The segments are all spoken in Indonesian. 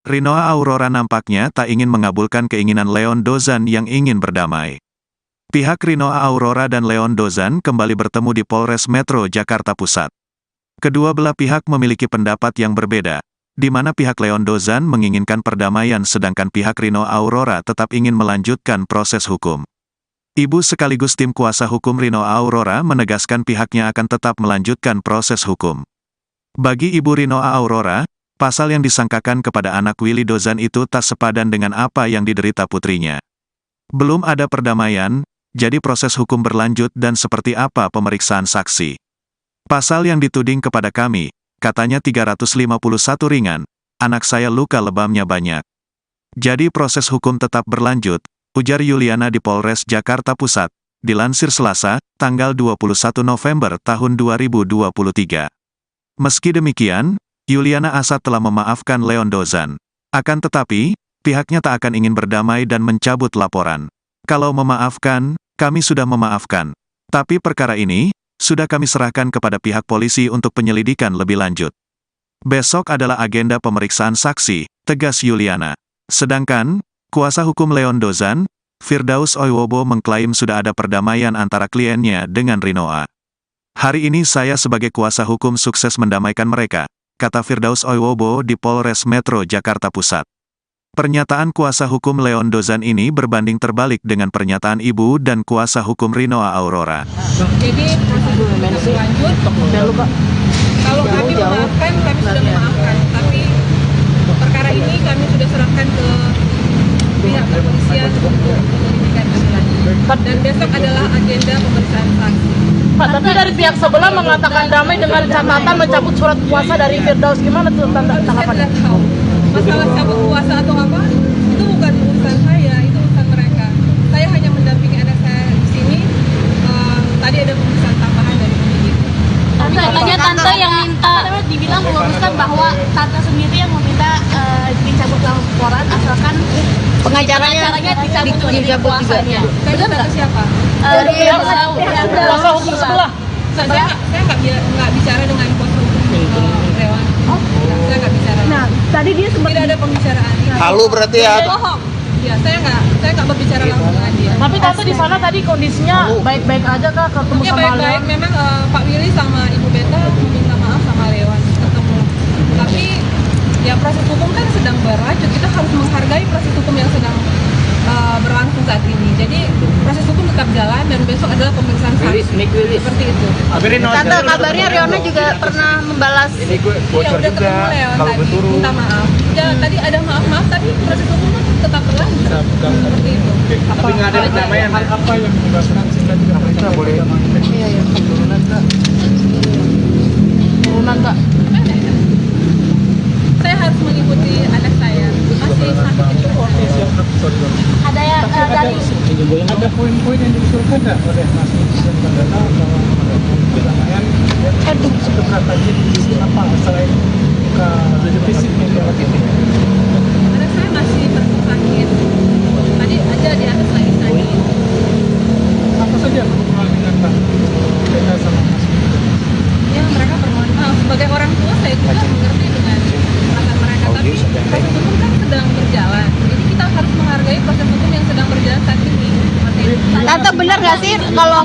Rinoa Aurora nampaknya tak ingin mengabulkan keinginan Leon Dozan yang ingin berdamai. Pihak Rinoa Aurora dan Leon Dozan kembali bertemu di Polres Metro Jakarta Pusat. Kedua belah pihak memiliki pendapat yang berbeda, di mana pihak Leon Dozan menginginkan perdamaian sedangkan pihak Rinoa Aurora tetap ingin melanjutkan proses hukum. Ibu sekaligus tim kuasa hukum Rinoa Aurora menegaskan pihaknya akan tetap melanjutkan proses hukum. Bagi Ibu Rinoa Aurora, pasal yang disangkakan kepada anak Willy Dozan itu tak sepadan dengan apa yang diderita putrinya. Belum ada perdamaian, jadi proses hukum berlanjut dan seperti apa pemeriksaan saksi. Pasal yang dituding kepada kami, katanya 351 ringan, anak saya luka lebamnya banyak. Jadi proses hukum tetap berlanjut, ujar Yuliana di Polres Jakarta Pusat, dilansir Selasa, tanggal 21 November tahun 2023. Meski demikian, Yuliana Asad telah memaafkan Leon Dozan. Akan tetapi, pihaknya tak akan ingin berdamai dan mencabut laporan. Kalau memaafkan, kami sudah memaafkan. Tapi perkara ini, sudah kami serahkan kepada pihak polisi untuk penyelidikan lebih lanjut. Besok adalah agenda pemeriksaan saksi, tegas Yuliana. Sedangkan, kuasa hukum Leon Dozan, Firdaus Oiwobo mengklaim sudah ada perdamaian antara kliennya dengan Rinoa. Hari ini saya sebagai kuasa hukum sukses mendamaikan mereka, kata Firdaus Oiwobo di Polres Metro Jakarta Pusat. Pernyataan kuasa hukum Leon Dozan ini berbanding terbalik dengan pernyataan ibu dan kuasa hukum Rinoa Aurora. Jadi proses berlanjut, kalau kami memaafkan, kami sudah memaafkan, tapi perkara ini kami sudah serahkan ke pihak kepolisian untuk penyelidikan lebih lanjut. Dan besok adalah agenda pemeriksaan saksi. Pak, tapi dari pihak sebelah mengatakan damai dengan catatan mencabut surat kuasa dari Firdaus. Gimana tuh tanggapannya? Saya tidak tahu. Masalah cabut kuasa atau apa, itu bukan urusan saya, itu urusan mereka. Saya hanya mendampingi anak saya di sini. Tadi ada pemeriksaan tambahan dari penyidik. Tante yang minta, dibilang meluruskan bahwa tante sendiri yang meminta dicabut laporan asalkan pengacaranya dicabut dari kuasanya. Saya minta ke siapa? Dari kuasa hukum sebelah. Saya nggak bicara dengan kuasa hukum Rewan. Saya nggak bicara. Nah, tadi dia sempat tidak ada pembicaraan. Halu berarti ya? Bohong. Ya, saya nggak berbicara langsung dengan dia. Tapi tante di sana tadi kondisinya baik-baik aja kak, ketemu Ya sama baik-baik. Leon? Memang Pak Willy sama Ibu Beta meminta maaf sama Lewan ketemu. Tapi ya proses hukum kan sedang berlanjut. Kita harus menghargai proses hukum yang sedang berlangsung saat ini. Jadi proses hukum tetap jalan dan besok adalah pemeriksaan saksi. Seperti itu. Tante kabarnya Riona juga pernah membalas. Ini gue Ya bocor udah juga. ketemu Leon Kalau tadi berturu. minta maaf. Ya tadi ada maaf tapi proses hukum tetap berlanjut. Seperti itu. Tapi nggak ada perdamaian. Apa yang menyebabkan kita tidak Kita boleh. Turunan kak. Saya harus mengikuti anak saya. Masih sakit itu. Ada ya dari ada poin-poin yang diusulkan nggak oleh Mas Presiden Bandara bahwa perdamaian sebenarnya tadi apa selain fisik yang dialami? Anak saya masih sakit. Tadi aja di atas lagi sakit. Apa saja pertemuan dengan Pak Beta sama Mas? Ya mereka bermohon maaf. Sebagai orang tua saya juga mengerti dengan perasaan mereka. Tapi proses hukum kan sedang berjalan. Jadi kita harus menghargai proses hukum yang sedang berjalan saat ini. Tante benar nggak sih kalau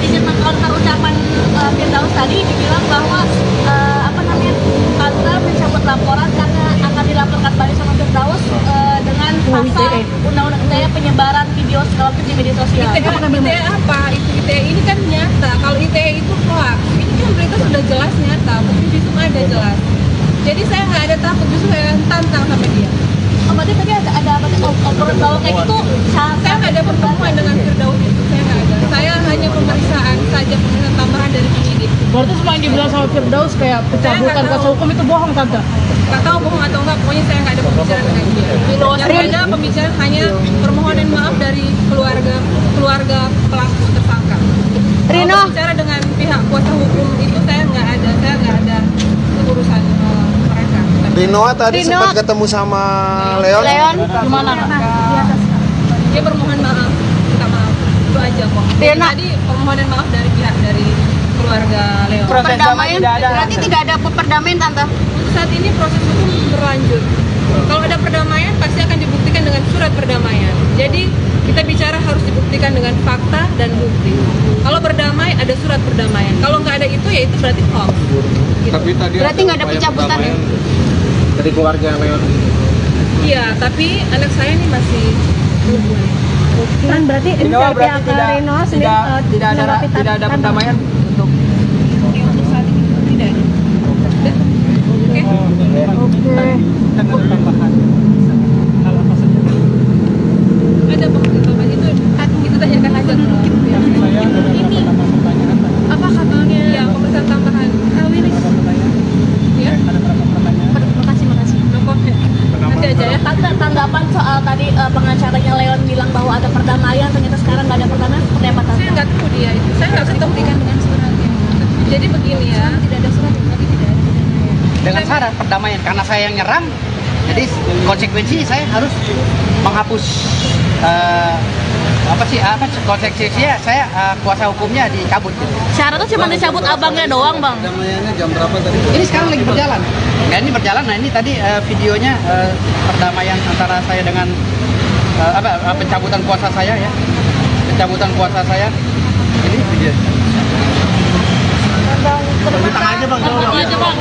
izin mengkonter ucapan Firdaus tadi dibilang bahwa tante mencabut laporan karena akan dilaporkan balik sama Firdaus dengan pasal undang-undang ITE penyebaran video segala macam di media sosial. ITE apa? ITE ini kan nyata. Kalau ITE itu hoax. Ini kan berita sudah jelas nyata. Bukti visum ada jelas. Jadi saya nggak ada takut, justru saya tantang sama dia. Berarti tadi ada obrolan bahwa kayak gitu. Saya nggak ada pertemuan dengan Firdaus itu, saya nggak ada. Saya hanya pemeriksaan saja, pemeriksaan tambahan dari penyidik. Berarti semua yang dibilang sama Firdaus kayak pencabutan kuasa hukum itu bohong tante? Nggak tahu bohong atau enggak, pokoknya saya nggak ada pembicaraan dengan dia. Yang ada pembicaraan hanya permohonan maaf dari keluarga pelaku tersangka. Rino. Kalau bicara dengan pihak kuasa hukum itu saya nggak ada urusan mereka. Rinoa tadi Rinoa. sempat ketemu sama Leon. Gimana kak? Dia bermohon maaf, minta maaf, itu aja kok. Jadi tadi permohonan maaf dari pihak dari keluarga Leon. Perdamaian berarti tidak ada perdamaian tante. Untuk saat ini proses hukum berlanjut. Kalau ada perdamaian pasti akan dibuktikan dengan surat perdamaian. Jadi kita bicara harus dibuktikan dengan fakta dan bukti. Kalau berdamai ada surat perdamaian. Kalau nggak ada itu ya itu berarti hoax. Gitu. Tapi tadi Berarti nggak ada pencabutan ya? dari keluarga Leon. Iya, tapi anak saya ini masih perempuan. Kan berarti pihak Rino sendiri tidak ada perdamaian untuk Untuk saat ini tidak ada. Udah? Oke. Dan tambahan hal apa saja? Ada bukti tambahan itu tanyakan aja ke pihak Saya ada beberapa pertanyaan. apa kabarnya? Ya, pemeriksaan tambahan. Wiris. Ya. Ada beberapa pertanyaan. Makasih. Nanti aja ya. Tante, tanggapan soal tadi pengacaranya Leon bilang bahwa ada perdamaian, ternyata sekarang nggak ada perdamaian, seperti apa Saya Tante? nggak tahu dia itu. Saya nggak bisa buktikan dengan suratnya. Jadi begini ya. Tidak ada surat berarti tidak ada perdamaian. Dengan syarat perdamaian karena saya yang nyerang, jadi konsekuensi saya harus menghapus konsekuensinya saya kuasa hukumnya dicabut gitu. Syaratnya cuma dicabut abangnya doang, Bang. Perdamaiannya jam berapa tadi? Ini sekarang lagi berjalan. Ya ini berjalan. Nah ini tadi videonya perdamaian antara saya dengan pencabutan kuasa saya ya. Pencabutan kuasa saya. Ini video. Tengah aja bang.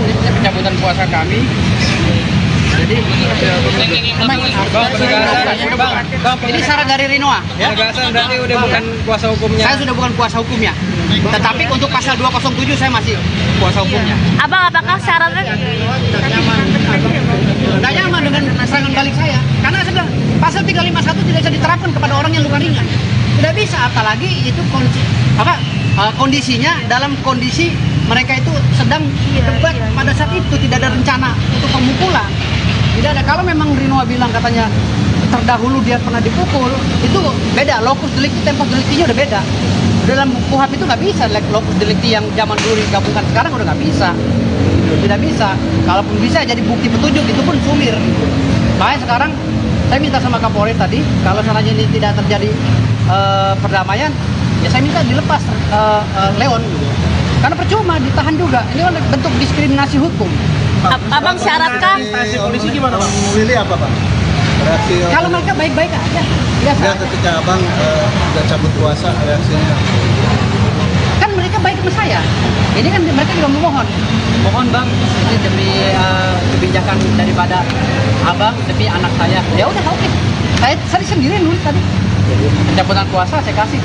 Ini pencabutan kuasa kami. Jadi ini syarat dari Rinoa ya. Berarti udah bukan kuasa hukumnya. Saya sudah bukan kuasa hukumnya. Tetapi untuk pasal 207 saya masih kuasa hukumnya. Abang, apakah syaratnya Nggak nyaman dengan serangan balik saya. Karena saya bilang pasal 351 tidak bisa diterapkan kepada orang yang luka ringan. Tidak bisa, apalagi itu kondisinya dalam kondisi mereka itu sedang debat pada saat itu, tidak ada rencana untuk pemukulan. Tidak ada. Kalau memang Rinoa bilang katanya terdahulu dia pernah dipukul, itu beda. Locus delicti, tempus delictinya udah beda. Dalam KUHP itu nggak bisa locus delicti yang zaman dulu digabungkan, sekarang udah nggak bisa. Tidak bisa. Kalaupun bisa jadi bukti petunjuk itu pun sumir. Makanya sekarang saya minta sama Kapolri tadi, kalau seandainya ini tidak terjadi perdamaian, ya saya minta dilepas Leon. Karena percuma ditahan juga. Ini kan bentuk diskriminasi hukum. Abang syaratkan Polisi gimana bang? Memilih apa bang? Reaksi Kalau mereka baik-baik aja, biasa. ya ketika abang udah cabut kuasa reaksinya. Kan mereka baik sama saya. Ini kan mereka juga memohon. Mohon bang, ini demi kebijakan daripada abang, demi anak saya. Ya udah oke. Saya sendiri nulis tadi. Pencabutan kuasa saya kasih.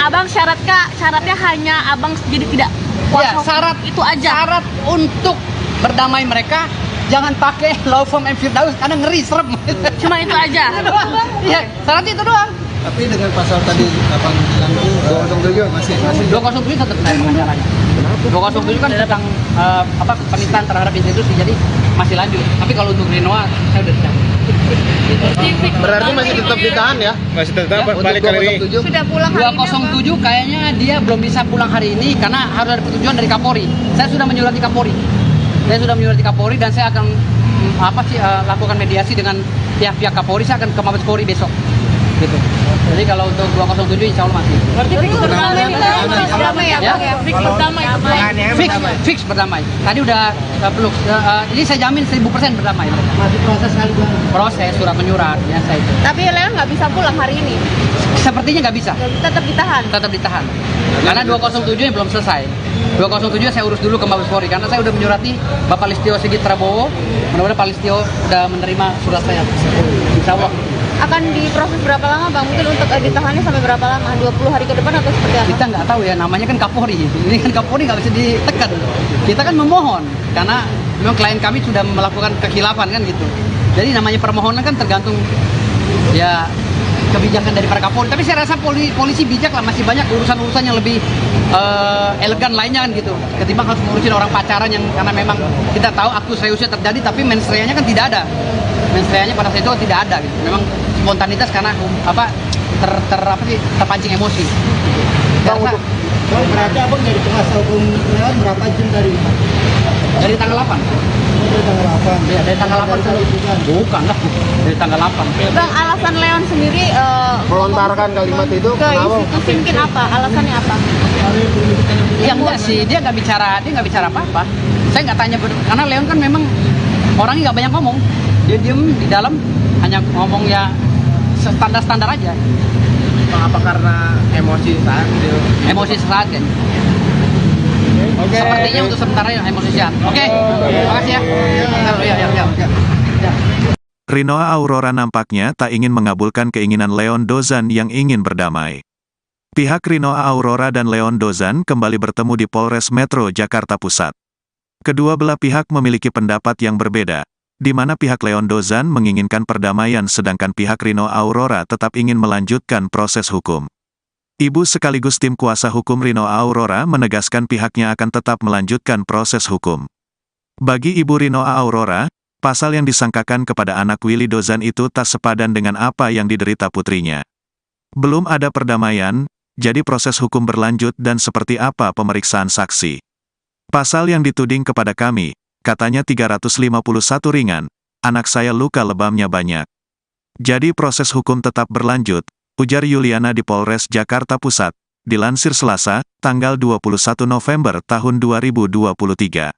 Abang syaratnya hanya abang jadi tidak kuasa Ya, syarat itu aja. Syarat untuk berdamai mereka jangan pakai law firm and Firdaus karena ngeri serem. Cuma itu aja. Iya, syarat itu doang. Tapi dengan pasal tadi abang bilang itu 207 masih 207 tetap saya pengacaranya. 207 kan tentang penistaan terhadap institusi, jadi masih lanjut. Tapi kalau untuk Rinoa saya udah dicabut. berarti masih tetap ditahan ya? Masih tetap balik kali ini. Sudah pulang hari ini. 207 kayaknya dia belum bisa pulang hari ini karena harus ada persetujuan dari Kapolri. Saya sudah menyurati Kapolri. Dan saya akan lakukan mediasi dengan pihak Kapolri. Saya akan ke Mabes Polri besok. Gitu. Jadi kalau untuk 207 insya Allah masih. Berarti fix berdamai ya? Fix berdamai. Fix berdamai. Tadi udah peluk. Ini saya jamin 1000% berdamai. Masih proses kali bang. Proses surat menyurat biasa itu. Tapi Leon nggak bisa pulang hari ini. Sepertinya nggak bisa. Tetap ditahan. Tetap ditahan. Karena 207 yang belum selesai. 207 saya urus dulu ke Mabes Polri karena saya udah menyurati Bapak Listio Sigit Prabowo. Mudah-mudahan Pak Listio udah menerima surat saya. Insya Allah. Akan diproses berapa lama bang? Mungkin untuk ditahannya sampai berapa lama? 20 hari ke depan atau seperti apa? Kita nggak tahu ya, namanya kan Kapolri. Ini kan Kapolri nggak bisa ditekan. Kita kan memohon karena memang klien kami sudah melakukan kekhilafan kan gitu. Jadi namanya permohonan kan tergantung ya kebijakan dari para Kapolri. Tapi saya rasa polisi bijak lah, masih banyak urusan-urusan yang lebih elegan lainnya kan gitu. Ketimbang harus ngurusin orang pacaran yang karena memang kita tahu aktus reusnya terjadi tapi mens reanya kan tidak ada. Mens reanya pada saat itu tidak ada gitu. Memang spontanitas karena terpancing emosi. Berarti abang jadi kuasa hukum Leon berapa jam Dari tanggal 8. dari tanggal 8? Ya, dari tanggal 8 bukan lah. Dari tanggal 8. Bang, alasan Leon sendiri Melontarkan kalimat itu ke kenapa? institusi mungkin apa? Alasannya apa? Ya enggak sih, dia nggak bicara apa-apa. Saya nggak tanya karena Leon kan memang orangnya nggak banyak ngomong, dia diem di dalam hanya ngomong ya standar aja. Apa karena emosi saat gitu? Emosi sesaat kan. Sepertinya untuk sementara ya emosi sesaat. Oke, terima kasih ya. Ya. Rinoa Aurora nampaknya tak ingin mengabulkan keinginan Leon Dozan yang ingin berdamai. Pihak Rinoa Aurora dan Leon Dozan kembali bertemu di Polres Metro Jakarta Pusat. Kedua belah pihak memiliki pendapat yang berbeda, di mana pihak Leon Dozan menginginkan perdamaian sedangkan pihak Rinoa Aurora tetap ingin melanjutkan proses hukum. Ibu sekaligus tim kuasa hukum Rinoa Aurora menegaskan pihaknya akan tetap melanjutkan proses hukum. Bagi Ibu Rinoa Aurora, pasal yang disangkakan kepada anak Willy Dozan itu tak sepadan dengan apa yang diderita putrinya. Belum ada perdamaian, jadi proses hukum berlanjut dan seperti apa pemeriksaan saksi. Pasal yang dituding kepada kami, katanya 351 ringan, anak saya luka lebamnya banyak. Jadi proses hukum tetap berlanjut, ujar Yuliana di Polres Jakarta Pusat, dilansir Selasa, tanggal 21 November tahun 2023.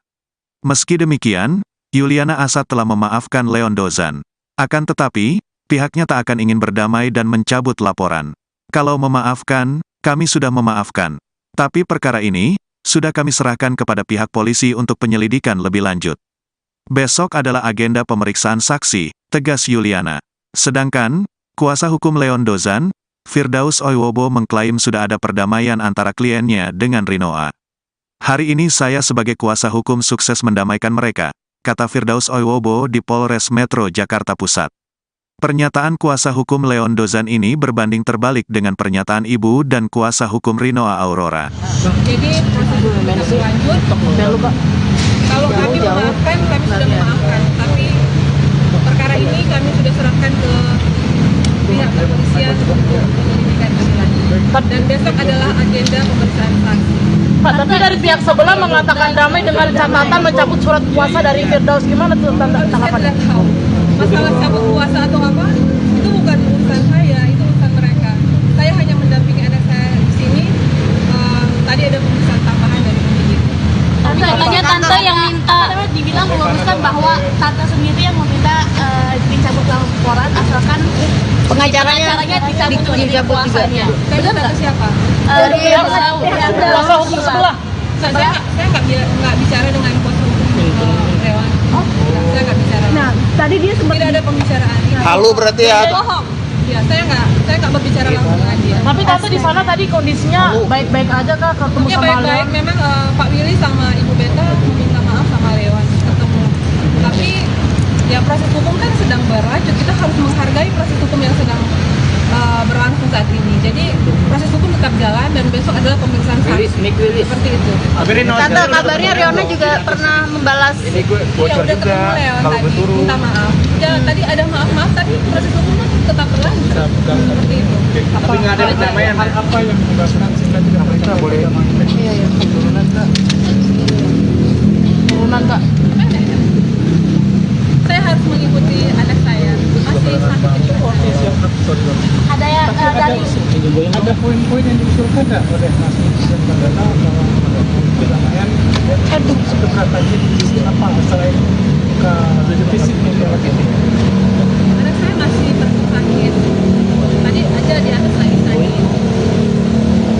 Meski demikian, Yuliana Asad telah memaafkan Leon Dozan. Akan tetapi, pihaknya tak akan ingin berdamai dan mencabut laporan. Kalau memaafkan, kami sudah memaafkan. Tapi perkara ini, sudah kami serahkan kepada pihak polisi untuk penyelidikan lebih lanjut. Besok adalah agenda pemeriksaan saksi, tegas Yuliana. Sedangkan, kuasa hukum Leon Dozan, Firdaus Oiwobo mengklaim sudah ada perdamaian antara kliennya dengan Rinoa. Hari ini saya sebagai kuasa hukum sukses mendamaikan mereka, kata Firdaus Oiwobo di Polres Metro Jakarta Pusat. Pernyataan kuasa hukum Leon Dozan ini berbanding terbalik dengan pernyataan ibu dan kuasa hukum Rinoa Aurora. Jadi proses hukum tetap berlanjut. Kalau kami memaafkan, kami sudah memaafkan. Tapi perkara ini kami sudah serahkan ke pihak kepolisian untuk penyelidikan lebih lanjut. Dan besok adalah agenda pemeriksaan saksi. Pak, tapi dari pihak sebelah mengatakan damai dengan catatan mencabut surat kuasa dari Firdaus. Gimana tuh Saya tanggapannya? tidak tahu. Masalah cabut kuasa atau apa, itu bukan urusan saya, itu urusan mereka. Saya hanya mendampingi anak saya di sini. Tadi ada pemeriksaan tambahan dari penyidik. Katanya tante yang minta, dibilang meluruskan bahwa tante sendiri yang meminta dicabut laporan asalkan pengacaranya dicabut dari kuasanya. Saya minta ke siapa? Dari Kuasa hukum sebelah. Saya nggak bicara dengan kuasa hukum Rewan. Saya nggak bicara. Nah, tadi dia sempat Tidak ada pembicaraan. Halu berarti ya? Bohong. Ya, saya nggak berbicara langsung dengan dia. Tapi tante di sana tadi kondisinya baik-baik aja kak, ketemu Ya sama baik-baik, Leon. memang Pak Willy sama Ibu Beta meminta maaf sama Leon ketemu. Tapi ya proses hukum kan sedang berlanjut, kita harus menghargai proses hukum yang sedang berlangsung saat ini. Jadi proses hukum tetap jalan dan besok adalah pemeriksaan saksi. Seperti itu. Tante, kabarnya Riona juga pernah membalas. Ini gue Ya bocor udah juga ketemu Leon kalau tadi, berturu. minta maaf. Ya tadi ada maaf-maaf, tapi proses hukum tetap berlanjut. Seperti itu. Tapi nggak ada perdamaian. Apa yang menyebabkan sehingga tidak mereka boleh turunan Kak? Turunan kak. Saya harus mengikuti anak saya. Masih sakit itu. ada ya dari Ada poin-poin yang diusulkan nggak oleh Mas Presiden Perdana bahwa perdamaian seberapa apa selain defisit yang dialami? Anak saya masih sakit. Tadi aja di atas lagi sakit.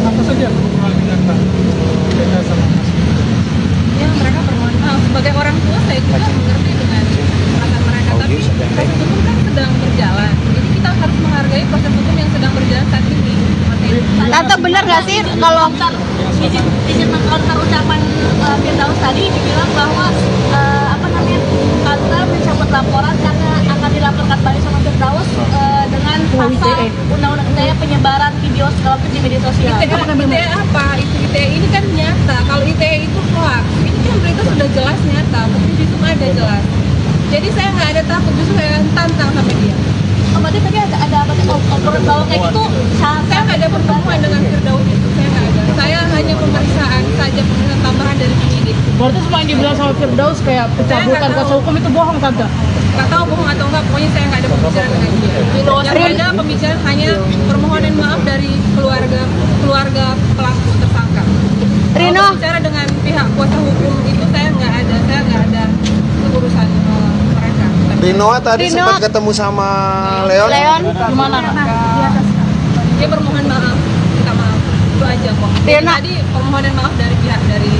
Apa saja persoalan dengan Pak Beda sama Mas? Ya mereka permohon maaf. Sebagai orang tua saya juga mengerti dengan perasaan mereka. Tapi proses hukum kan sedang berjalan. Jadi kita harus menghargai proses hukum yang sedang berjalan saat ini. Tante, benar nggak sih kalau izin mengcounter ucapan Firdaus tadi dibilang bahwa tante mencabut laporan karena akan dilaporkan balik sama Firdaus dengan pasal undang-undang ITE penyebaran video segala macam di media sosial. ITE apa? Itu ITE ini kan nyata. Kalau ITE itu hoax. Ini kan berita sudah jelas nyata. Bukti itu ada jelas. Jadi saya nggak ada takut, justru saya tantang sama dia. Berarti tadi ada apa sih obrolan bahwa kayak gitu Saya nggak ada pertemuan dengan Firdaus itu. Saya nggak ada. Saya hanya pemeriksaan saja, pemeriksaan tambahan dari penyidik. Berarti semua yang dibilang sama Firdaus kayak pencabutan kuasa hukum itu bohong tante. Nggak tahu bohong atau enggak, pokoknya saya nggak ada pembicaraan dengan dia. Yang ada pembicaraan hanya permohonan maaf dari keluarga pelaku tersangka. Rino. Kalau bicara dengan pihak kuasa hukum itu saya nggak ada urusan Rinoa tadi sempat ketemu sama Leon. Gimana? Dia bermohon maaf, minta maaf, itu aja kok. Jadi tadi permohonan maaf dari pihak dari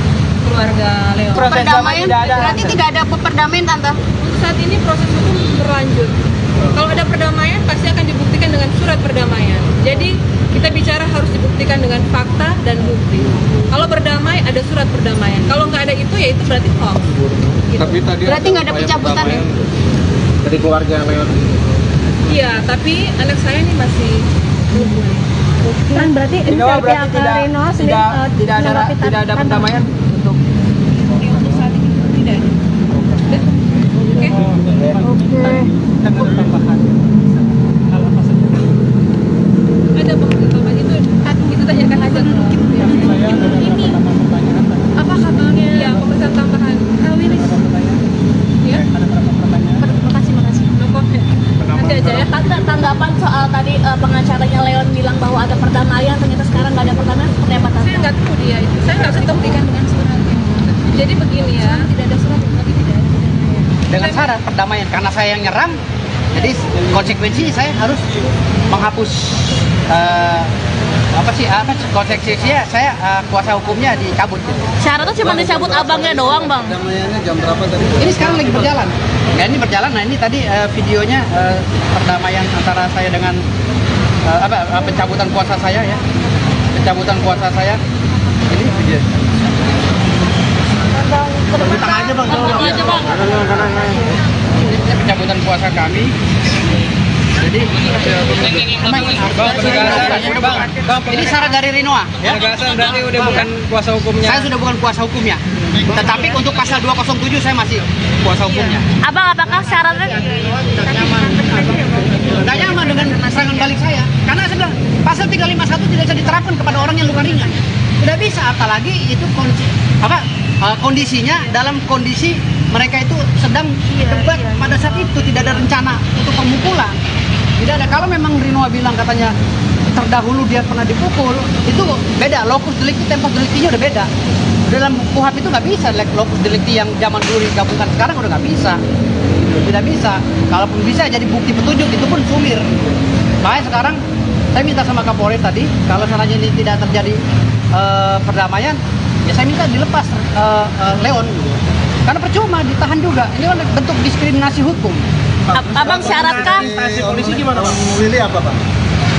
keluarga Leon. Perdamaian berarti tidak ada perdamaian tante. Untuk saat ini proses hukum berlanjut. Kalau ada perdamaian pasti akan dibuktikan dengan surat perdamaian. Jadi kita bicara harus dibuktikan dengan fakta dan bukti. Kalau berdamai ada surat perdamaian. Kalau nggak ada itu ya itu berarti hoax. Gitu. Tapi tadi Berarti nggak ada pencabutan ya? dari keluarga Leon. Iya, tapi anak saya ini masih Kan berarti Rinoa berarti tidak ada perdamaian untuk untuk saat ini tidak ada. Oke. takut tambahan. Kalau pasal Ada bukti tambahan itu tanyakan aja ke saya ada pertama pertanyaan tadi. apa kabarnya? Iya, pemeriksaan tambahan. Wiris. Ya. Ada berapa pertanyaan? Makasih. Nanti aja ya. Tante, tanggapan soal tadi pengacaranya Leon bilang bahwa ada perdamaian, ternyata sekarang nggak ada perdamaian, seperti apa Saya Tante? nggak tahu dia itu. Saya nggak bisa buktikan dengan surat. Jadi begini ya, tidak ada surat berarti tidak ada perdamaian. Dengan syarat perdamaian karena saya yang nyerang, jadi konsekuensi saya harus menghapus konsekuensinya saya kuasa hukumnya dicabut gitu. Syaratnya cuma dicabut abangnya doang, Bang. Perdamaiannya jam berapa tadi? Ini sekarang lagi berjalan. Ya ini berjalan. Nah ini tadi videonya perdamaian antara saya dengan pencabutan kuasa saya ya. Pencabutan kuasa saya. Ini video. Tengah aja bang. Ini pencabutan kuasa kami. Jadi ini syarat dari Rinoa ya. Berarti udah bukan kuasa hukumnya. Saya sudah bukan kuasa hukumnya. Tetapi untuk pasal 207 saya masih kuasa hukumnya. Abang, apakah syaratnya Nggak nyaman dengan serangan balik saya. Karena saya bilang pasal 351 tidak bisa diterapkan kepada orang yang luka ringan. Tidak bisa, apalagi itu kondisinya dalam kondisi mereka itu sedang debat pada saat itu, tidak ada rencana untuk pemukulan. Tidak ada. Kalau memang Rinoa bilang katanya terdahulu dia pernah dipukul, itu beda. Lokus delikti, tempus deliktinya udah beda. Dalam KUHP itu nggak bisa lokus delikti yang zaman dulu digabungkan, sekarang udah nggak bisa. Tidak bisa. Kalaupun bisa jadi bukti petunjuk itu pun sumir. Makanya sekarang saya minta sama Kapolri tadi, kalau seandainya ini tidak terjadi perdamaian, ya saya minta dilepas Leon. Karena percuma ditahan juga. Ini kan bentuk diskriminasi hukum. Abang syaratkan Polisi gimana bang? Willy apa bang?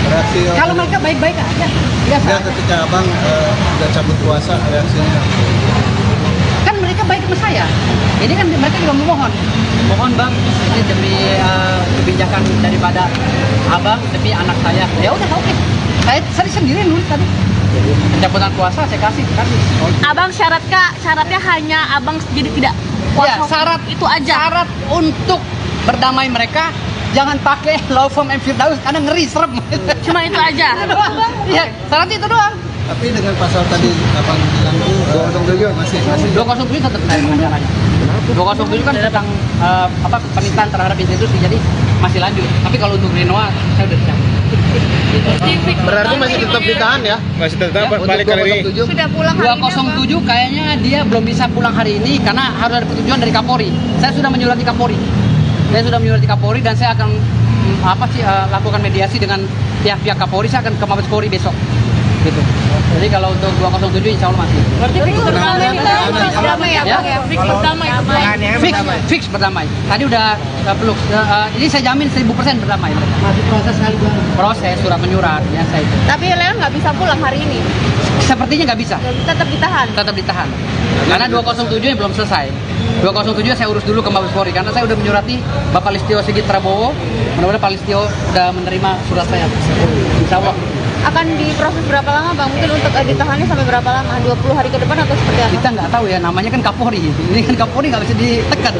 Reaksi Kalau mereka baik-baik aja, biasa. ya ketika abang udah cabut kuasa reaksinya. Kan mereka baik sama saya. Ini kan mereka juga memohon. Mohon bang, ini demi kebijakan daripada abang, demi anak saya. Ya udah oke. Saya sendiri nulis tadi. Pencabutan kuasa saya kasih. Abang syaratnya hanya abang jadi tidak kuasa Ya, hukum. syarat itu aja. Syarat untuk berdamai mereka jangan pakai law firm M. Firdaus karena ngeri serem. Cuma itu aja. Iya, syarat itu doang. Tapi dengan pasal tadi abang bilang itu masih 207 tetap dari pengacaranya. 207 kan tentang penistaan terhadap institusi, jadi masih lanjut. Tapi kalau untuk Rinoa saya udah dicabut. berarti masih tetap ditahan ya? Masih tetap balik kali ini. Sudah pulang hari ini 207 kayaknya dia belum bisa pulang hari ini karena harus ada persetujuan dari Kapolri. Saya sudah menyurati Kapolri. Dan saya akan lakukan mediasi dengan pihak-pihap Kapolri. Saya akan ke Mabes Polri besok. Gitu. Jadi kalau untuk 207 insya Allah masih. Berarti fix berdamai ya, Ya? Bang ya? Fix berdamai. Fix berdamai. Tadi udah peluk. Ini saya jamin 1000% berdamai mereka. masih proses kali bang. Proses surat menyurat biasa itu. Tapi Leon nggak bisa pulang hari ini. Sepertinya nggak bisa. Tetap ditahan. Tetap ditahan. Karena 207 yang belum selesai. 207 saya urus dulu ke Mabes Polri karena saya udah menyurati Bapak Listio Sigit Prabowo. Mudah-mudahan Pak Listio udah menerima surat saya. Insya Allah. Akan diproses berapa lama bang? Mungkin untuk ditahannya sampai berapa lama? 20 hari ke depan atau seperti apa? Kita nggak tahu ya, namanya kan Kapolri. Ini kan Kapolri nggak bisa ditekan.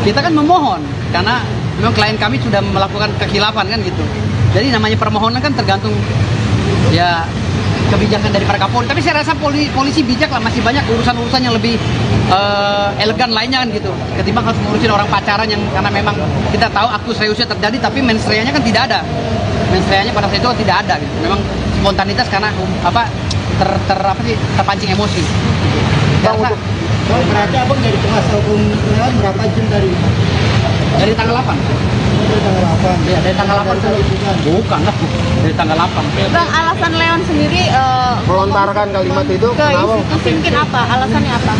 Kita kan memohon karena memang klien kami sudah melakukan kekhilafan kan gitu. Jadi namanya permohonan kan tergantung ya kebijakan dari para Kapolri. Tapi saya rasa polisi bijak lah, masih banyak urusan-urusan yang lebih elegan lainnya kan gitu. Ketimbang harus ngurusin orang pacaran yang karena memang kita tahu aktus reusnya terjadi tapi mens reanya kan tidak ada. Mens reanya pada saat itu tidak ada gitu. Memang spontanitas karena terpancing emosi. Bang, berarti abang jadi kuasa hukum Leon berapa jam dari Dari tanggal 8. Dari tanggal 8. Iya, dari tanggal 8 dulu. Bukan lah, dari tanggal 8. Bang, alasan Leon sendiri Melontarkan kalimat itu ke kenapa? institusi mungkin apa? Alasannya apa?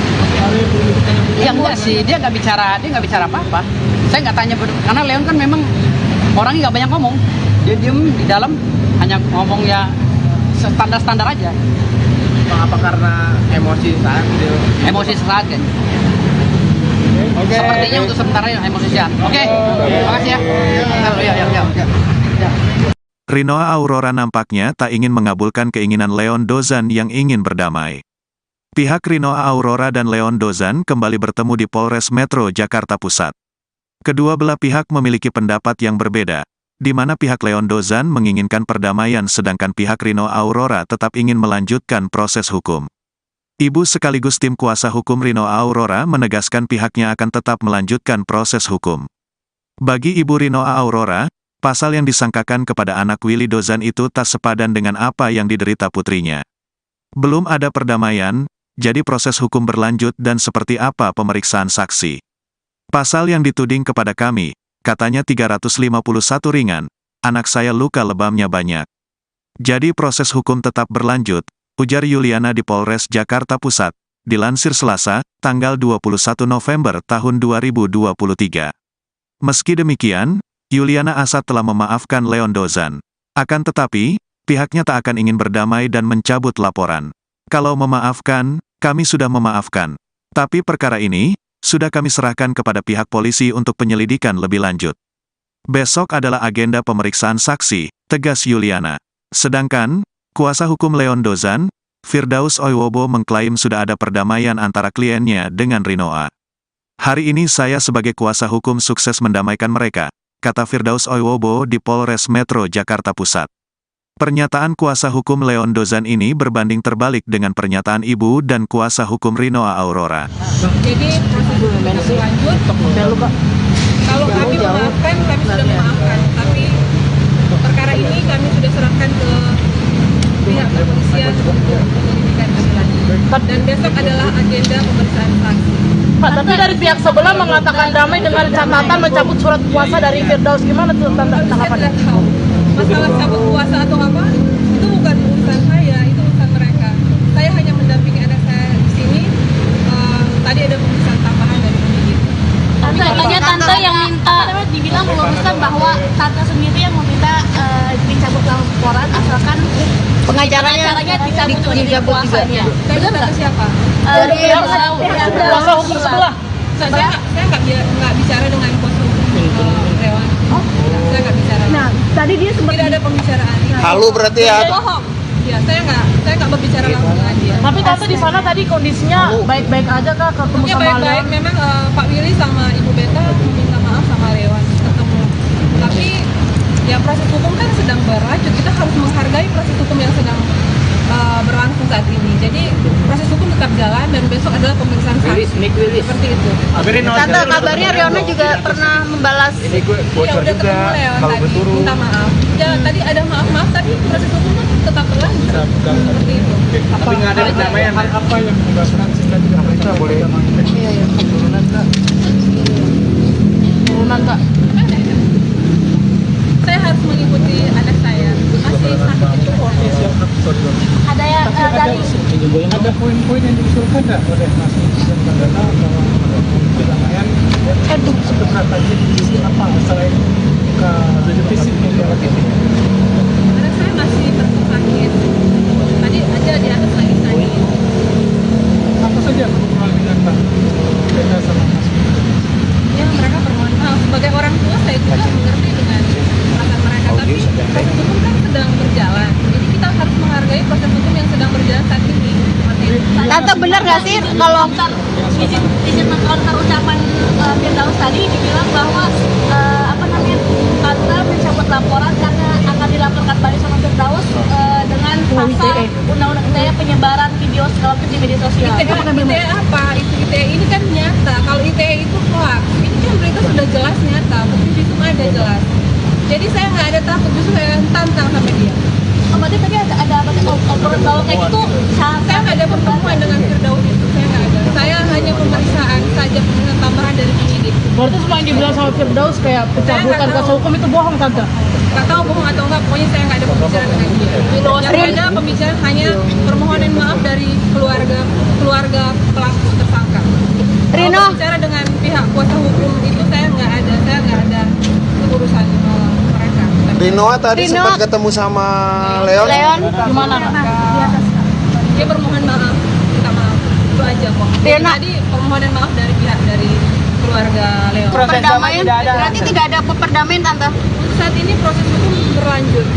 Ya enggak sih, dia nggak bicara apa-apa. Saya nggak tanya karena Leon kan memang orangnya nggak banyak ngomong. Dia diem di dalam hanya ngomong ya standar-standar aja. Apa karena emosi saat itu? Emosi sesaat kan. Sepertinya untuk sementara ya emosi sesaat. Oke, makasih ya. Ya. Rinoa Aurora nampaknya tak ingin mengabulkan keinginan Leon Dozan yang ingin berdamai. Pihak Rinoa Aurora dan Leon Dozan kembali bertemu di Polres Metro Jakarta Pusat. Kedua belah pihak memiliki pendapat yang berbeda, di mana pihak Leon Dozan menginginkan perdamaian sedangkan pihak Rinoa Aurora tetap ingin melanjutkan proses hukum. Ibu sekaligus tim kuasa hukum Rinoa Aurora menegaskan pihaknya akan tetap melanjutkan proses hukum. Bagi Ibu Rinoa Aurora, pasal yang disangkakan kepada anak Willy Dozan itu tak sepadan dengan apa yang diderita putrinya. Belum ada perdamaian, jadi proses hukum berlanjut dan seperti apa pemeriksaan saksi. Pasal yang dituding kepada kami, katanya 351 ringan, anak saya luka lebamnya banyak. Jadi proses hukum tetap berlanjut, ujar Yuliana di Polres Jakarta Pusat, dilansir Selasa, tanggal 21 November tahun 2023. Meski demikian, Yuliana Asad telah memaafkan Leon Dozan. Akan tetapi, pihaknya tak akan ingin berdamai dan mencabut laporan. Kalau memaafkan, kami sudah memaafkan. Tapi perkara ini, sudah kami serahkan kepada pihak polisi untuk penyelidikan lebih lanjut. Besok adalah agenda pemeriksaan saksi, tegas Yuliana. Sedangkan, kuasa hukum Leon Dozan, Firdaus Oiwobo mengklaim sudah ada perdamaian antara kliennya dengan Rinoa. Hari ini saya sebagai kuasa hukum sukses mendamaikan mereka, kata Firdaus Oiwobo di Polres Metro Jakarta Pusat. Pernyataan kuasa hukum Leon Dozan ini berbanding terbalik dengan pernyataan ibu dan kuasa hukum Rinoa Aurora. Jadi proses hukum masih lanjut. Kalau kami memaafkan, kami sudah memaafkan. Tapi perkara ini kami sudah serahkan ke pihak kepolisian untuk penyelidikan lebih lanjut. Dan besok adalah agenda pemeriksaan saksi. Pak, tapi dari pihak sebelah mengatakan damai dengan catatan mencabut surat kuasa dari Firdaus. Gimana tuh Saya tanggapannya? tidak tahu. Masalah cabut kuasa atau apa, itu bukan urusan saya, itu urusan mereka. Saya hanya mendampingi anak saya di sini. Tadi ada pemeriksaan tambahan dari penyidik. Tante yang minta dibilang meluruskan bahwa tante sendiri yang meminta dicabut laporan asalkan Pengacaranya dicabut juga. kuasanya. Saya minta ke siapa? Dari pihak kuasa hukum sebelah. Saya nggak bicara dengan kuasa hukum Rewan. Saya nggak bicara. Nah, tadi dia sempat Tidak ada pembicaraan. Halu berarti ya. Bohong. Ya, saya nggak berbicara langsung dengan dia. Tapi tante di sana tadi kondisinya baik-baik aja kah ketemu Ya sama baik-baik, Leon? memang Pak Willy sama Ibu Beta minta maaf sama Rewan ketemu. Tapi ya proses hukum kan sedang berlanjut, kita harus menghargai proses hukum yang sedang berlangsung saat ini. Jadi proses hukum tetap jalan dan besok adalah pemeriksaan saksi. Seperti itu. Tante, kabarnya Riona juga pernah membalas. Ini gue Ya bocor udah juga. ketemu Leon Kalau tadi, berturu. minta maaf. Ya tadi ada maaf-maaf, tapi proses hukum kan tetap berlanjut. Seperti itu. Tapi nggak ada perdamaian. Hal apa yang menyebabkan kita tidak bisa boleh turunan Kak? Turunan Kak. Saya harus mengikuti anak saya. Masih sakit itu. ada ya dari Ada poin-poin yang diusulkan nggak oleh Mas Netizen Bandana bahwa perdamaian sebenarnya tadi apa selain ke fisik Anak saya masih sakit. Tadi aja di atas lagi sakit. apa saja hubungan dengan Pak Beda sama Mas Ya mereka bermohon maaf. Sebagai orang tua saya juga mengerti dengan perasaan mereka. Tapi proses hukum kan sedang berjalan. Jadi kita harus menghargai proses hukum yang sedang berjalan saat ini. Seperti itu. Tante, benar nggak sih kalau izin mengcounter ucapan Firdaus tadi dibilang bahwa tante mencabut laporan karena akan dilaporkan balik sama Firdaus dengan pasal undang-undang ITE penyebaran video segala macam di media sosial. ITE apa? ITE ini kan nyata. Kalau ITE itu hoax. Ini kan berita sudah jelas nyata. Bukti itu ada jelas. Jadi saya nggak ada takut, justru saya tantang sama dia. Berarti tadi ada obrolan bahwa kayak gitu Saya nggak ada pertemuan dengan Firdaus itu. Saya nggak ada. Saya hanya pemeriksaan saja, pemeriksaan tambahan dari penyidik. Berarti semua yang dibilang sama Firdaus kayak pencabutan kuasa hukum itu bohong, Tante? Nggak tahu bohong atau enggak, pokoknya saya nggak ada pembicaraan dengan dia. Yang ada pembicaraan hanya permohonan maaf dari keluarga pelaku tersangka. Rino. Kalau bicara dengan pihak kuasa hukum itu saya nggak ada urusan mereka. Rinoa tadi Rino. sempat ketemu sama Leon. Leon. Gimana? Dia bermohon maaf, minta maaf, itu aja kok. Jadi Rino. tadi permohonan maaf dari pihak dari keluarga Leo. Perdamaian berarti tidak ada perdamaian, Tante. Untuk saat ini proses hukum berlanjut.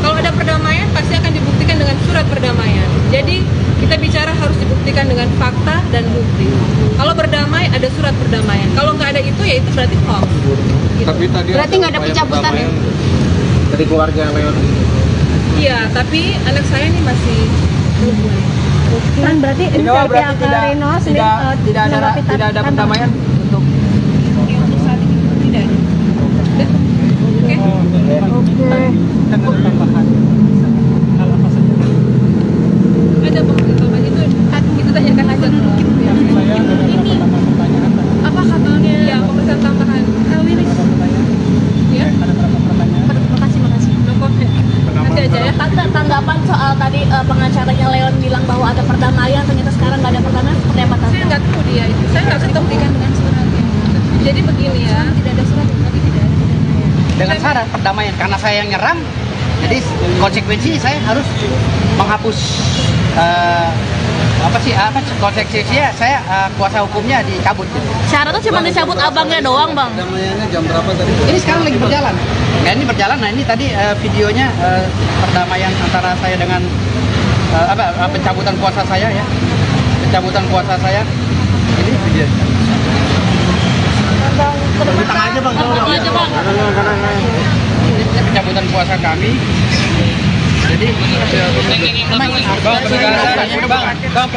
Kalau ada perdamaian pasti akan dibuktikan dengan surat perdamaian. Jadi kita bicara harus dibuktikan dengan fakta dan bukti. Kalau berdamai ada surat perdamaian. Kalau nggak ada itu ya itu berarti hoax. Gitu. Berarti nggak ada pencabutan ya? Dari keluarga Leon. Iya, tapi anak saya ini masih belum. Kan berarti pihak Rino sendiri tidak ada perdamaian untuk Untuk saat ini tidak ada. Udah? Oke. Dengan tambahan hal apa saja? Ada pemberitahuan itu tanyakan aja ke pihak Saya ada beberapa pertanyaan. apa kabarnya? Ya, pemeriksaan tambahan. Wiris. Ya. Ada beberapa pertanyaan. Makasih. No comment. Nanti aja ya. Tante, tanggapan soal tadi pengacaranya Leon bilang bahwa ada perdamaian, ternyata sekarang nggak ada perdamaian, seperti apa, Tante? Saya nggak tahu dia itu. Saya nggak ketemu dengan suratnya. Jadi begini ya. Tidak ada surat, berarti tidak ada perdamaian. dengan syarat perdamaian karena saya yang nyerang. Jadi konsekuensinya saya harus menghapus konsekuensinya saya kuasa hukumnya dicabut gitu. Syaratnya cuma dicabut abangnya doang, Bang. Perdamaiannya jam berapa tadi? Ini sekarang lagi berjalan. Ya ini berjalan. Nah ini tadi videonya perdamaian antara saya dengan pencabutan kuasa saya ya. Pencabutan kuasa saya. Ini video. Tengah aja bang. Tengah aja, Bang. Ini pencabutan kuasa kami. Jadi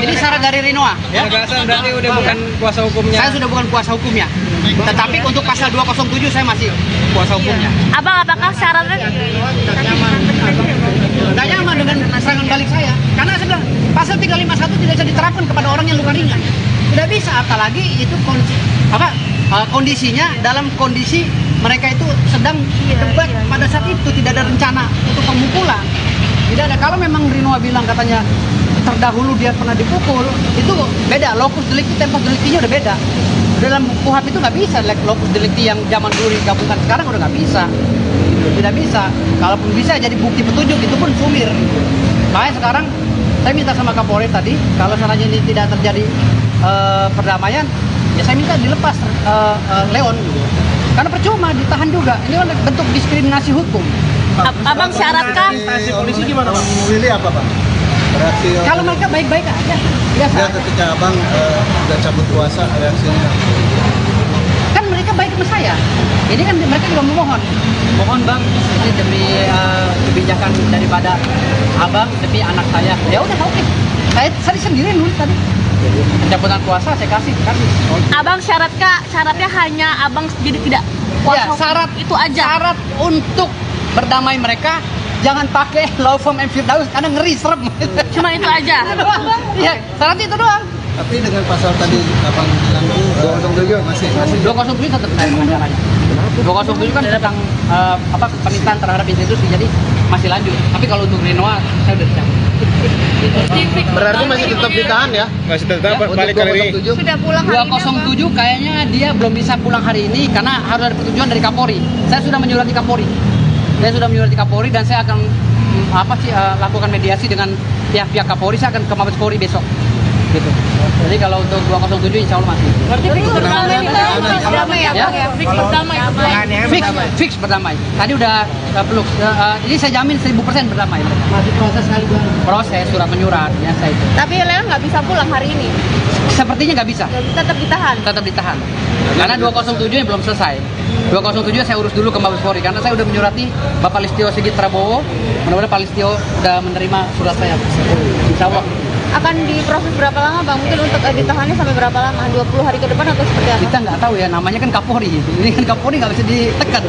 ini syarat dari Rinoa ya. Penegasan berarti udah bukan kuasa hukumnya. Saya sudah bukan kuasa hukumnya. Tetapi untuk pasal 207 saya masih kuasa hukumnya. Abang, apakah syaratnya Tidak nyaman dengan serangan balik saya. Karena saya bilang pasal 351 tidak bisa diterapkan kepada orang yang luka ringan. Tidak bisa, apalagi itu kondisinya dalam kondisi mereka itu sedang debat pada saat itu, tidak ada rencana untuk pemukulan. Tidak ada. Kalau memang Rinoa bilang katanya terdahulu dia pernah dipukul, itu beda. Lokus delikti, tempus deliktinya udah beda. Dalam KUHP itu nggak bisa lokus delikti yang zaman dulu digabungkan, sekarang udah nggak bisa. Tidak bisa. Kalaupun bisa jadi bukti petunjuk itu pun sumir. Makanya sekarang saya minta sama Kapolri tadi, kalau seandainya ini tidak terjadi perdamaian, ya saya minta dilepas Leon. Karena percuma ditahan juga. Ini kan bentuk diskriminasi hukum. Abang syaratkan Instansi polisi gimana bang? Memilih apa bang? Reaksi Kalau mereka baik-baik aja, biasa. ya ketika abang udah cabut kuasa reaksinya. Kan mereka baik sama saya. Ini kan mereka juga memohon. Mohon bang, ini demi kebijakan daripada abang, demi anak saya. Ya udah oke. Saya sendiri nulis tadi. Pencabutan kuasa saya kasih. Abang syaratnya hanya abang jadi tidak Ya, kuasa hukum. syarat Itu aja. Syarat untuk berdamai mereka jangan pakai law firm and Firdaus karena ngeri serem. Cuma itu aja. Iya, syarat itu doang. Tapi dengan pasal tadi abang bilang itu masih 207 tetap saya pengacaranya. 207 kan tentang penistaan terhadap institusi, jadi masih lanjut. Tapi kalau untuk Rinoa saya udah dicabut. berarti masih tetap ditahan ya? Masih tetap balik kali ini. Sudah pulang hari ini 207 kayaknya dia belum bisa pulang hari ini karena harus ada persetujuan dari Kapolri. Saya sudah menyurati Kapolri. Dan saya akan lakukan mediasi dengan pihak Kapolri. Saya akan ke Mabes Polri besok. Gitu. Jadi kalau untuk 207 insya Allah masih. Berarti berdamai ya, Bang ya? Fix berdamai. Fix berdamai. Tadi udah peluk. Ini saya jamin 1000% berdamai. Masih proses kali bang. Proses surat menyurat biasa itu. Tapi Leon nggak bisa pulang hari ini. Sepertinya nggak bisa. Tetap ditahan. Tetap ditahan. Karena 207 yang belum selesai. 207 saya urus dulu ke Mabes Polri karena saya udah menyurati Bapak Listio Sigit Prabowo. Mudah-mudahan Pak Listio udah menerima surat saya. Insya Allah. Akan diproses berapa lama, Bang? Mungkin untuk ditahannya sampai berapa lama? 20 hari ke depan atau seperti apa? Kita nggak tahu ya, namanya kan Kapolri. Ini kan Kapolri nggak bisa ditekan.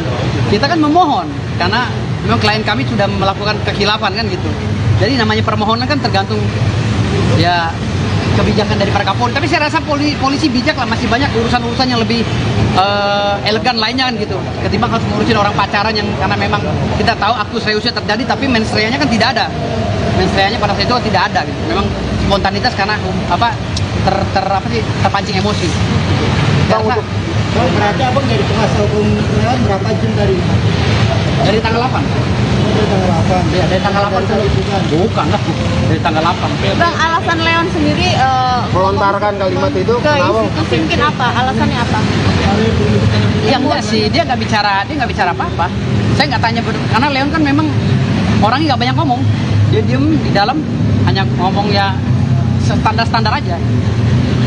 Kita kan memohon karena memang klien kami sudah melakukan kekhilafan kan gitu. Jadi namanya permohonan kan tergantung ya kebijakan dari para Kapolri. Tapi saya rasa polisi bijak lah, masih banyak urusan-urusan yang lebih elegan lainnya kan gitu. Ketimbang harus ngurusin orang pacaran yang karena memang kita tahu aktu seriusnya terjadi tapi mens reanya kan tidak ada. Mens reanya pada saat itu kan tidak ada gitu. Memang spontanitas karena terpancing emosi. Bang, untuk berarti abang jadi kuasa hukum Leon berapa jam dari tanggal 8. dari tanggal 8? Ya, dari tanggal 8 bukan lah, dari tanggal 8. Bang, alasan Leon sendiri Melontarkan kalimat itu ke kenapa? institusi mungkin apa? Alasannya apa? Ya enggak sih, dia nggak bicara apa-apa. Saya nggak tanya karena Leon kan memang orangnya nggak banyak ngomong. Dia diem di dalam hanya ngomong ya standar-standar aja.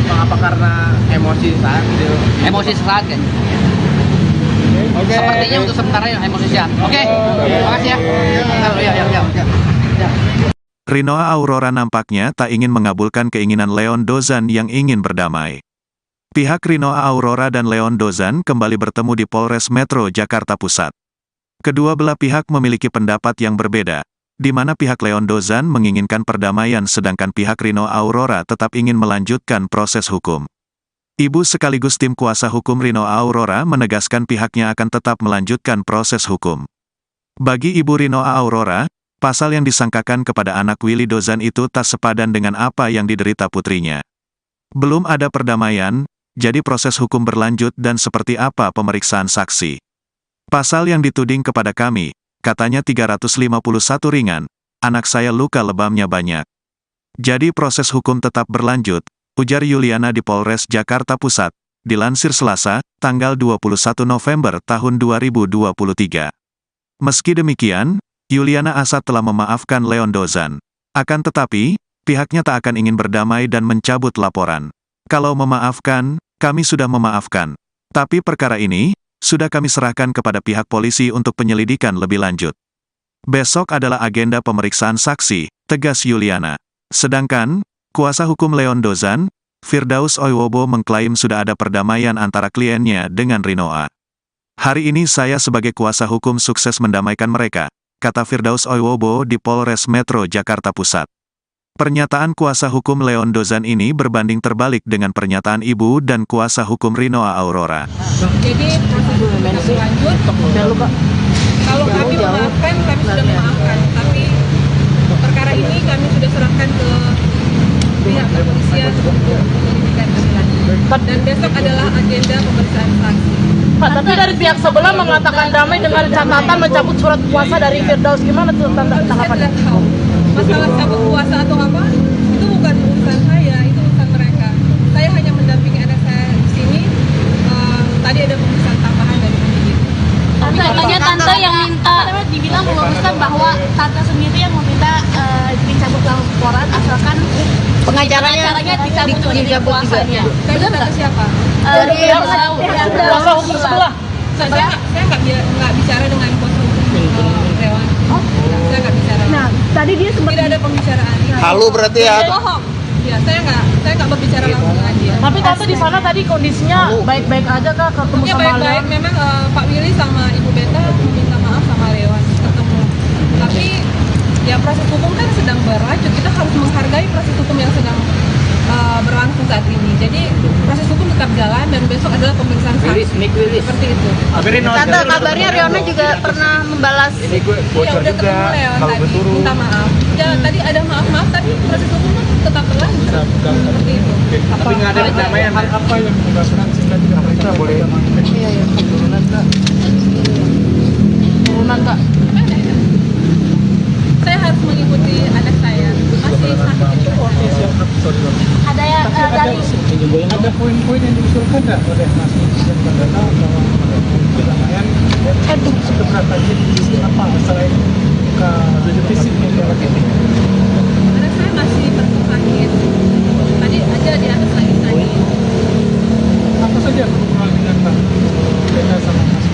Apa karena emosi saat itu? Emosi sesaat kan. Oke. Sepertinya untuk sementara ya emosi sesaat. Oke. Terima kasih ya. Ya. Rinoa Aurora nampaknya tak ingin mengabulkan keinginan Leon Dozan yang ingin berdamai. Pihak Rinoa Aurora dan Leon Dozan kembali bertemu di Polres Metro Jakarta Pusat. Kedua belah pihak memiliki pendapat yang berbeda, di mana pihak Leon Dozan menginginkan perdamaian sedangkan pihak Rinoa Aurora tetap ingin melanjutkan proses hukum. Ibu sekaligus tim kuasa hukum Rinoa Aurora menegaskan pihaknya akan tetap melanjutkan proses hukum. Bagi Ibu Rinoa Aurora, pasal yang disangkakan kepada anak Willy Dozan itu tak sepadan dengan apa yang diderita putrinya. Belum ada perdamaian, jadi proses hukum berlanjut dan seperti apa pemeriksaan saksi. Pasal yang dituding kepada kami, katanya 351 ringan, anak saya luka lebamnya banyak. Jadi proses hukum tetap berlanjut, ujar Yuliana di Polres Jakarta Pusat, dilansir Selasa, tanggal 21 November tahun 2023. Meski demikian, Yuliana Asad telah memaafkan Leon Dozan. Akan tetapi, pihaknya tak akan ingin berdamai dan mencabut laporan. Kalau memaafkan, kami sudah memaafkan. Tapi perkara ini, sudah kami serahkan kepada pihak polisi untuk penyelidikan lebih lanjut. Besok adalah agenda pemeriksaan saksi, tegas Yuliana. Sedangkan, kuasa hukum Leon Dozan, Firdaus Oiwobo mengklaim sudah ada perdamaian antara kliennya dengan Rinoa. Hari ini saya sebagai kuasa hukum sukses mendamaikan mereka, kata Firdaus Oiwobo di Polres Metro Jakarta Pusat. Pernyataan kuasa hukum Leon Dozan ini berbanding terbalik dengan pernyataan ibu dan kuasa hukum Rinoa Aurora. Jadi proses hukum masih lanjut. Kalau kami memaafkan, kami sudah memaafkan. Tapi perkara ini kami sudah serahkan ke pihak kepolisian untuk penyelidikan lebih lanjut. Dan besok adalah agenda pemeriksaan saksi. Pak, tapi dari pihak sebelah mengatakan damai dengan catatan mencabut surat kuasa dari Firdaus. Gimana tuh Saya tanggapannya? tidak tahu. Masalah cabut kuasa atau apa, itu bukan urusan saya, itu urusan mereka. Saya hanya mendampingi anak saya di sini. Tadi ada pemeriksaan tambahan dari penyidik. Katanya tante yang minta, dibilang meluruskan bahwa tante sendiri yang meminta dicabut laporan asalkan Pengacaranya dicabut juga. kuasanya. Saya tante siapa? Dari yang tahu. Kuasa hukum sebelah. Saya nggak bicara dengan kuasa hukum Dewan. Saya nggak bicara. Nah, tadi dia sempat Tidak ada pembicaraan. Halu berarti ya? Bohong. Ya, saya nggak berbicara langsung dengan dia. Tapi tante di sana tadi kondisinya baik-baik aja kah ketemu Ya sama baik-baik, Leon? memang Pak Willy sama Ibu Beta meminta maaf sama Leon ketemu. Tapi ya proses hukum kan sedang berlanjut, kita harus menghargai proses hukum yang sedang berlangsung saat ini. Jadi proses hukum tetap jalan dan besok adalah pemeriksaan saksi. Seperti itu. Tante, kabarnya Riona juga pernah membalas. Ya udah ketemu Leon tadi, minta maaf. Ya tadi ada maaf-maaf, tapi proses hukum kan tetap berlanjut. Seperti itu. Tapi nggak ada perdamaian. Hal apa yang menyebabkan sehingga tidak mereka boleh turunan Kak? Turunan kak. Saya harus mengikuti anak saya. Masih sakit cukup. Ada ya dari Ada poin-poin yang diusulkan nggak oleh Mas Presiden Bandara bahwa perdamaian seberapa jadi apa selain fisik yang Anak saya masih sakit. Tadi aja di atas lagi sakit. apa saja persoalan dengan Pak Beta sama Mas?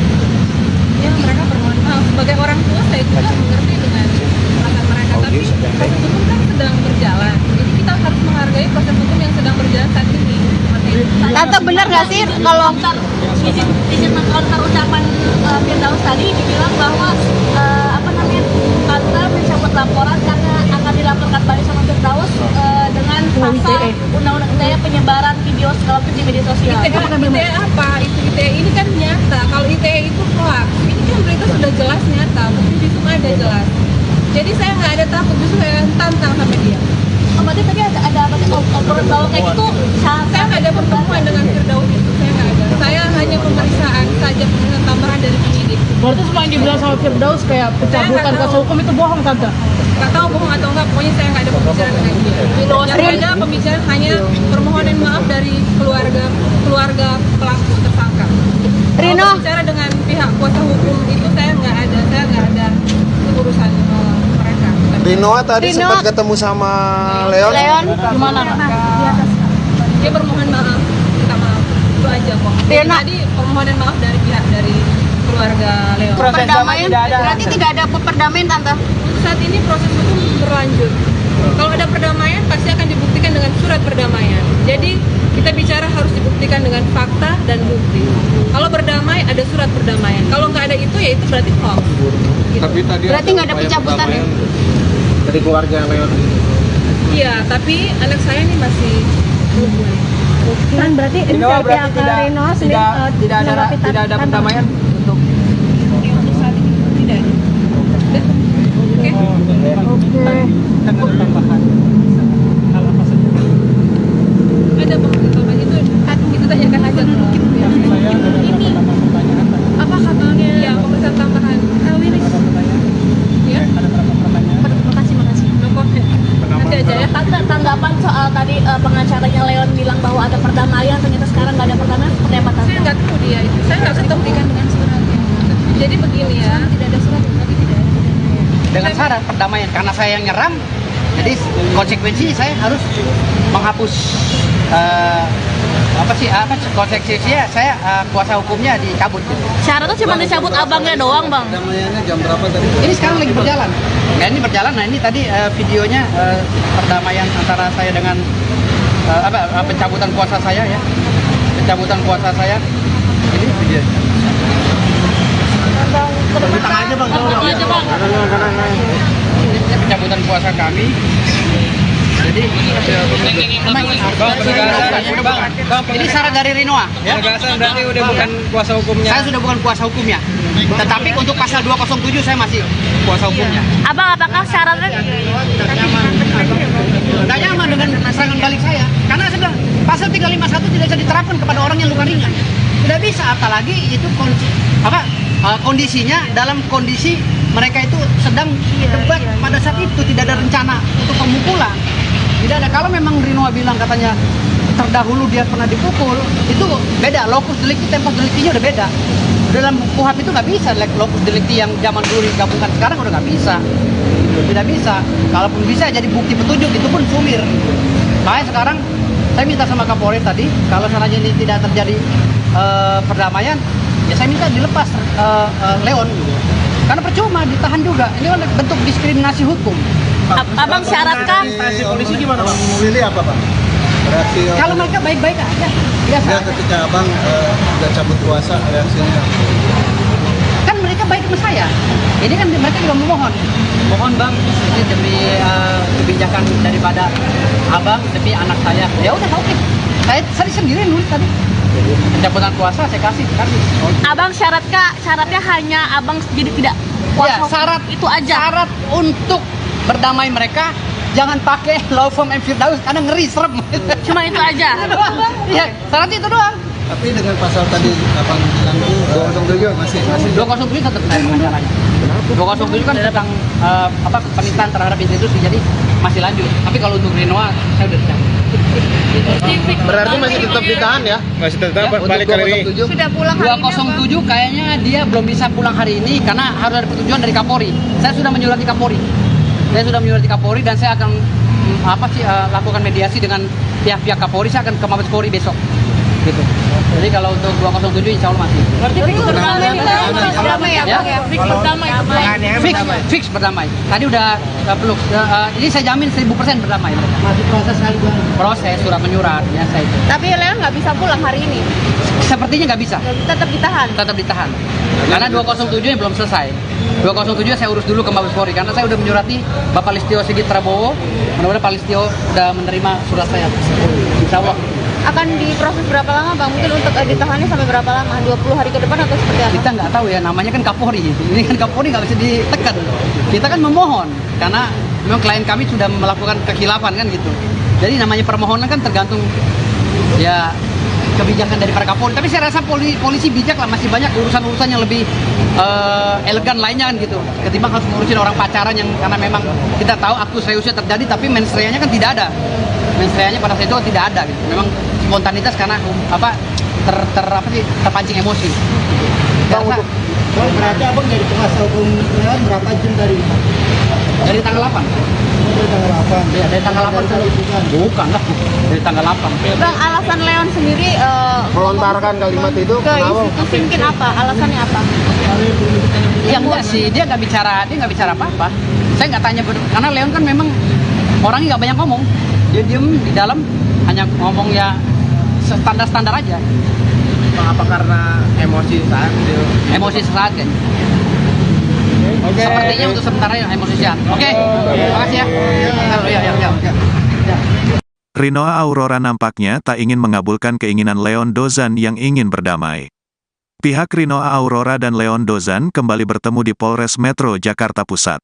Ya mereka bermohon maaf. Sebagai orang tua saya juga mengerti dengan perasaan mereka. Tapi proses hukum kan sedang berjalan. Jadi kita harus menghargai proses hukum yang sedang berjalan saat ini. Seperti itu. Tante, benar nggak sih kalau izin mengkonter ucapan Firdaus tadi dibilang bahwa tante mencabut laporan karena akan dilakukan dilaporkan balik sama Firdaus dengan pasal undang-undang ITE penyebaran video segala macam di media sosial. ITE apa? ITE ini kan nyata. Kalau ITE itu hoax. Ini kan berita sudah jelas nyata. Bukti visum ada jelas. Jadi saya nggak ada takut, justru saya tantang sama dia. Oh, berarti tadi ada obrolan bahwa kayak gitu. Saya nggak ada pertemuan dengan Firdaus itu, saya nggak ada. Saya hanya pemeriksaan saja, pemeriksaan tambahan dari penyidik. Berarti semua yang dibilang sama Firdaus kayak pencabutan kuasa hukum itu bohong, Tante? Nggak tahu bohong atau enggak, pokoknya saya nggak ada pembicaraan dengan dia. Yang ada pembicaraan hanya permohonan maaf dari keluarga pelaku tersangka. Rino. Kalau bicara dengan pihak kuasa hukum itu saya nggak ada urusan mereka. Rino tadi sempat ketemu sama Leon. Gimana, Kak? Dia bermohon maaf, minta maaf, itu aja kok. Jadi tadi permohonan maaf dari pihak dari keluarga Leon. Perdamaian berarti tidak ada perdamaian, Tante. Saat ini proses hukum berlanjut. Kalau ada perdamaian pasti akan dibuktikan dengan surat perdamaian. Jadi kita bicara harus dibuktikan dengan fakta dan bukti. Kalau berdamai ada surat perdamaian. Kalau nggak ada itu ya itu berarti hoax. Gitu. Tapi tadi Berarti nggak ada pencabutan ya? dari keluarga Leon. Iya, tapi anak saya ini masih belum. Kan berarti ini pihak Rino tidak ada perdamaian untuk Untuk saat ini tidak ada. Oke. Kan ada tambahan. Hal apa saja? Ada pemberitahuan itu tanyakan aja ke pihak. Saya ada beberapa pertanyaan. Apa kabarnya? Ya, pemeriksaan tambahan. Wiris. Ya. Ada beberapa pertanyaan. Makasih. No comment. Nanti aja ya. Tanggapan soal tadi pengacaranya Leon bilang bahwa ada perdamaian, ternyata sekarang nggak ada perdamaian, seperti apa, Tante? Saya nggak tahu dia itu. Saya nggak ketemu dengan suratnya. Jadi begini ya, tidak ada surat, tapi tidak ada perdamaian. dengan syarat perdamaian karena saya yang nyeram. Jadi konsekuensi saya harus menghapus konsekuensinya saya kuasa hukumnya dicabut gitu. Syaratnya cuma dicabut abangnya doang, Bang. Perdamaiannya jam berapa tadi? Ini sekarang lagi berjalan. Ya ini berjalan. Nah ini tadi videonya perdamaian antara saya dengan pencabutan kuasa saya ya. Pencabutan kuasa saya. Ini video. Tengah aja bang. Ini pencabutan kuasa kami. Jadi ini syarat dari Rinoa. Ya? Berarti udah bukan kuasa hukumnya. Saya sudah bukan kuasa hukumnya. Tetapi untuk pasal 207 saya masih kuasa hukumnya. Abang, apakah syaratnya Tidak nyaman dengan serangan balik saya. Karena saya bilang pasal 351 tidak bisa diterapkan kepada orang yang luka ringan. Tidak bisa, apalagi itu kondisinya dalam kondisi mereka itu sedang debat pada saat itu, tidak ada rencana untuk pemukulan. Tidak ada. Kalau memang Rinoa bilang katanya terdahulu dia pernah dipukul, itu beda. Lokus delikti, tempus deliktinya udah beda. Dalam KUHP itu nggak bisa lokus delikti yang zaman dulu digabungkan, sekarang udah nggak bisa. Tidak bisa. Kalaupun bisa jadi bukti petunjuk itu pun sumir. Makanya sekarang saya minta sama Kapolres tadi, kalau seandainya ini tidak terjadi perdamaian, ya saya minta dilepas Leon. Karena percuma ditahan juga. Ini kan bentuk diskriminasi hukum. Abang syaratkan Polisi gimana bang? Memilih apa bang? Reaksi Kalau mereka baik-baik aja, biasa. ya ketika abang udah cabut kuasa reaksinya. Kan mereka baik sama saya. Ini kan mereka juga memohon. Mohon bang, ini demi kebijakan daripada abang, demi anak saya. Ya udah oke. Saya sendiri nulis tadi. Pencabutan kuasa saya kasih. Abang syaratnya hanya abang jadi tidak Ya, kuasa syarat itu aja. Syarat untuk berdamai mereka jangan pakai law firm and Firdaus karena ngeri serem. Cuma itu aja. Iya, syarat itu doang. Tapi dengan pasal tadi abang bilang itu masih 207 tetap saya pengacaranya. 207 kan tentang penistaan terhadap institusi, jadi masih lanjut. Tapi kalau untuk Rinoa saya udah dicabut. berarti masih tetap ditahan ya? Masih tetap balik kali ini. Sudah pulang hari ini. 207 kayaknya dia belum bisa pulang hari ini karena harus ada persetujuan dari Kapolri. Saya sudah menyurati Kapolri. Dan saya akan lakukan mediasi dengan pihak-pihak Kapolri. Saya akan ke Mabes Polri besok. Gitu. Jadi kalau untuk 207 insya Allah masih. Berarti berdamai ya? Fix berdamai. Fix berdamai. Tadi udah peluk. Ini saya jamin 1000% berdamai. Masih proses kan? Proses surat menyurat biasa itu. Tapi Leon nggak bisa pulang hari ini. Sepertinya nggak bisa. Tetap ditahan. Tetap ditahan. Karena 207 yang belum selesai. 207 saya urus dulu ke Mabes Polri karena saya udah menyurati Bapak Listio Sigit Prabowo. Mudah-mudahan Pak Listio udah menerima surat saya. Insya Allah. Akan diproses berapa lama Bang? Mungkin untuk ditahannya sampai berapa lama? 20 hari ke depan atau seperti apa? Kita nggak tahu ya, namanya kan Kapolri. Ini kan Kapolri nggak bisa ditekan. Kita kan memohon karena memang klien kami sudah melakukan kekhilafan kan gitu. Jadi namanya permohonan kan tergantung ya kebijakan dari para Kapolri. Tapi saya rasa polisi bijak lah, masih banyak urusan-urusan yang lebih elegan lainnya kan gitu. Ketimbang harus ngurusin orang pacaran yang karena memang kita tahu aktus reusnya terjadi tapi mens reanya kan tidak ada. Mens reanya pada saat itu kan tidak ada gitu. Memang spontanitas karena terpancing emosi. Bang, untuk berarti abang dari kuasa hukum Leon berapa jam dari Tanggal 8. dari tanggal 8? Ya, dari tanggal 8 bukan lah, dari tanggal 8. Bang, alasan Leon sendiri Melontarkan kalimat itu ke kenapa? institusi mungkin apa? Alasannya apa? Ya enggak sih, dia nggak bicara apa-apa. Saya nggak tanya karena Leon kan memang orangnya nggak banyak ngomong. Dia diem di dalam hanya ngomong ya standar-standar aja. Apa karena emosi saat itu? Emosi sesaat kan. Oke. Sepertinya untuk sementara ya emosi sesaat. Oke. Terima kasih ya. Ya. Rinoa Aurora nampaknya tak ingin mengabulkan keinginan Leon Dozan yang ingin berdamai. Pihak Rinoa Aurora dan Leon Dozan kembali bertemu di Polres Metro Jakarta Pusat.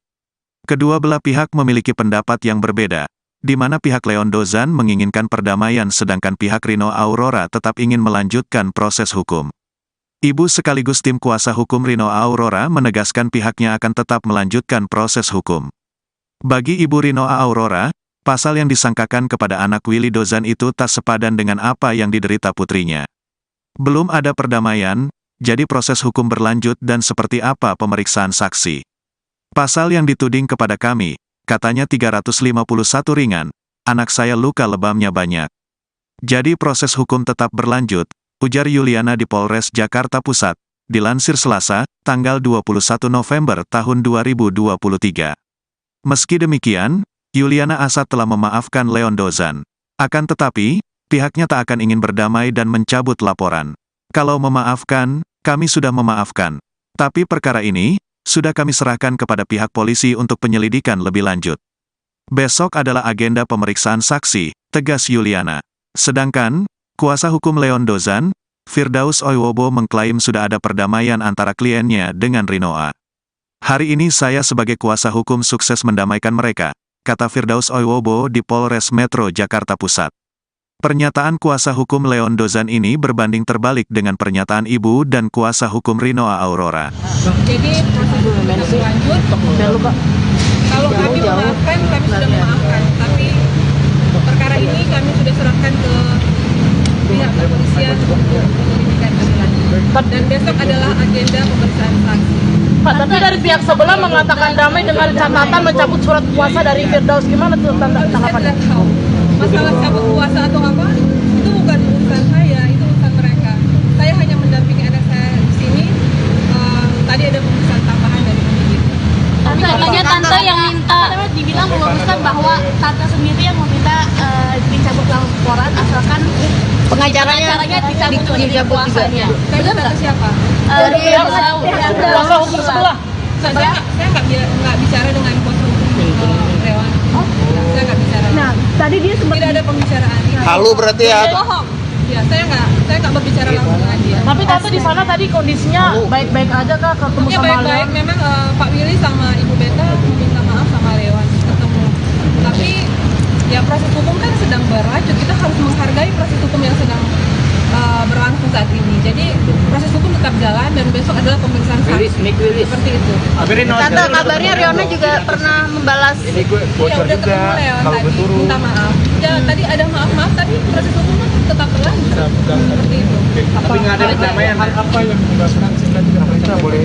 Kedua belah pihak memiliki pendapat yang berbeda, di mana pihak Leon Dozan menginginkan perdamaian sedangkan pihak Rinoa Aurora tetap ingin melanjutkan proses hukum. Ibu sekaligus tim kuasa hukum Rinoa Aurora menegaskan pihaknya akan tetap melanjutkan proses hukum. Bagi Ibu Rinoa Aurora, pasal yang disangkakan kepada anak Willy Dozan itu tak sepadan dengan apa yang diderita putrinya. Belum ada perdamaian, jadi proses hukum berlanjut dan seperti apa pemeriksaan saksi. Pasal yang dituding kepada kami, katanya 351 ringan, anak saya luka lebamnya banyak. Jadi proses hukum tetap berlanjut, ujar Yuliana di Polres Jakarta Pusat, dilansir Selasa, tanggal 21 November tahun 2023. Meski demikian, Yuliana Asad telah memaafkan Leon Dozan. Akan tetapi, pihaknya tak akan ingin berdamai dan mencabut laporan. Kalau memaafkan, kami sudah memaafkan. Tapi perkara ini, sudah kami serahkan kepada pihak polisi untuk penyelidikan lebih lanjut. Besok adalah agenda pemeriksaan saksi, tegas Yuliana. Sedangkan, kuasa hukum Leon Dozan, Firdaus Oiwobo mengklaim sudah ada perdamaian antara kliennya dengan Rinoa. Hari ini saya sebagai kuasa hukum sukses mendamaikan mereka, kata Firdaus Oiwobo di Polres Metro Jakarta Pusat. Pernyataan kuasa hukum Leon Dozan ini berbanding terbalik dengan pernyataan ibu dan kuasa hukum Rinoa Aurora. Jadi prosedur masih lanjut. Kalau kami memaafkan, kami sudah memaafkan. Tapi perkara ini kami sudah serahkan ke pihak kepolisian untuk penyelidikan lebih lanjut. Dan besok adalah agenda pemeriksaan saksi. Pak, tapi dari pihak sebelah mengatakan damai dengan catatan mencabut surat kuasa dari Firdaus. Gimana tuh Saya tanggapannya? tidak tahu. Masalah cabut kuasa atau apa, itu bukan urusan saya, itu urusan mereka. Saya hanya mendampingi anak saya di sini. Tadi ada pemeriksaan tambahan dari penyidik. Katanya tante yang minta, dibilang belum Ustaz bahwa tante sendiri yang meminta dicabut laporan asalkan Pengacaranya dicabut kuasanya. Saya minta ke siapa? Dari pihak kuasa hukum sebelah. Saya nggak bicara dengan kuasa hukum Dewan. Saya nggak bicara. Nah, tadi dia sempat Tidak ada pembicaraan. Halu berarti ya? Bohong. Ya, saya nggak berbicara langsung dengan dia. Tapi tante di sana tadi kondisinya baik-baik aja kah ketemu Ya sama baik-baik, Leon? memang Pak Willy sama Ibu Beta meminta maaf sama Leon ketemu. Tapi ya proses hukum kan sedang berlanjut, kita harus menghargai proses hukum yang sedang berlangsung saat ini. Jadi proses hukum tetap jalan dan besok adalah pemeriksaan saksi. Seperti itu. Tante, kabarnya Riona juga pernah membalas. Ya udah ketemu Leon tadi, minta maaf. Ya tadi ada maaf-maaf, tapi proses hukum kan tetap berlanjut. Seperti itu. Tapi nggak ada perdamaian. Apa yang menyebabkan sehingga tidak boleh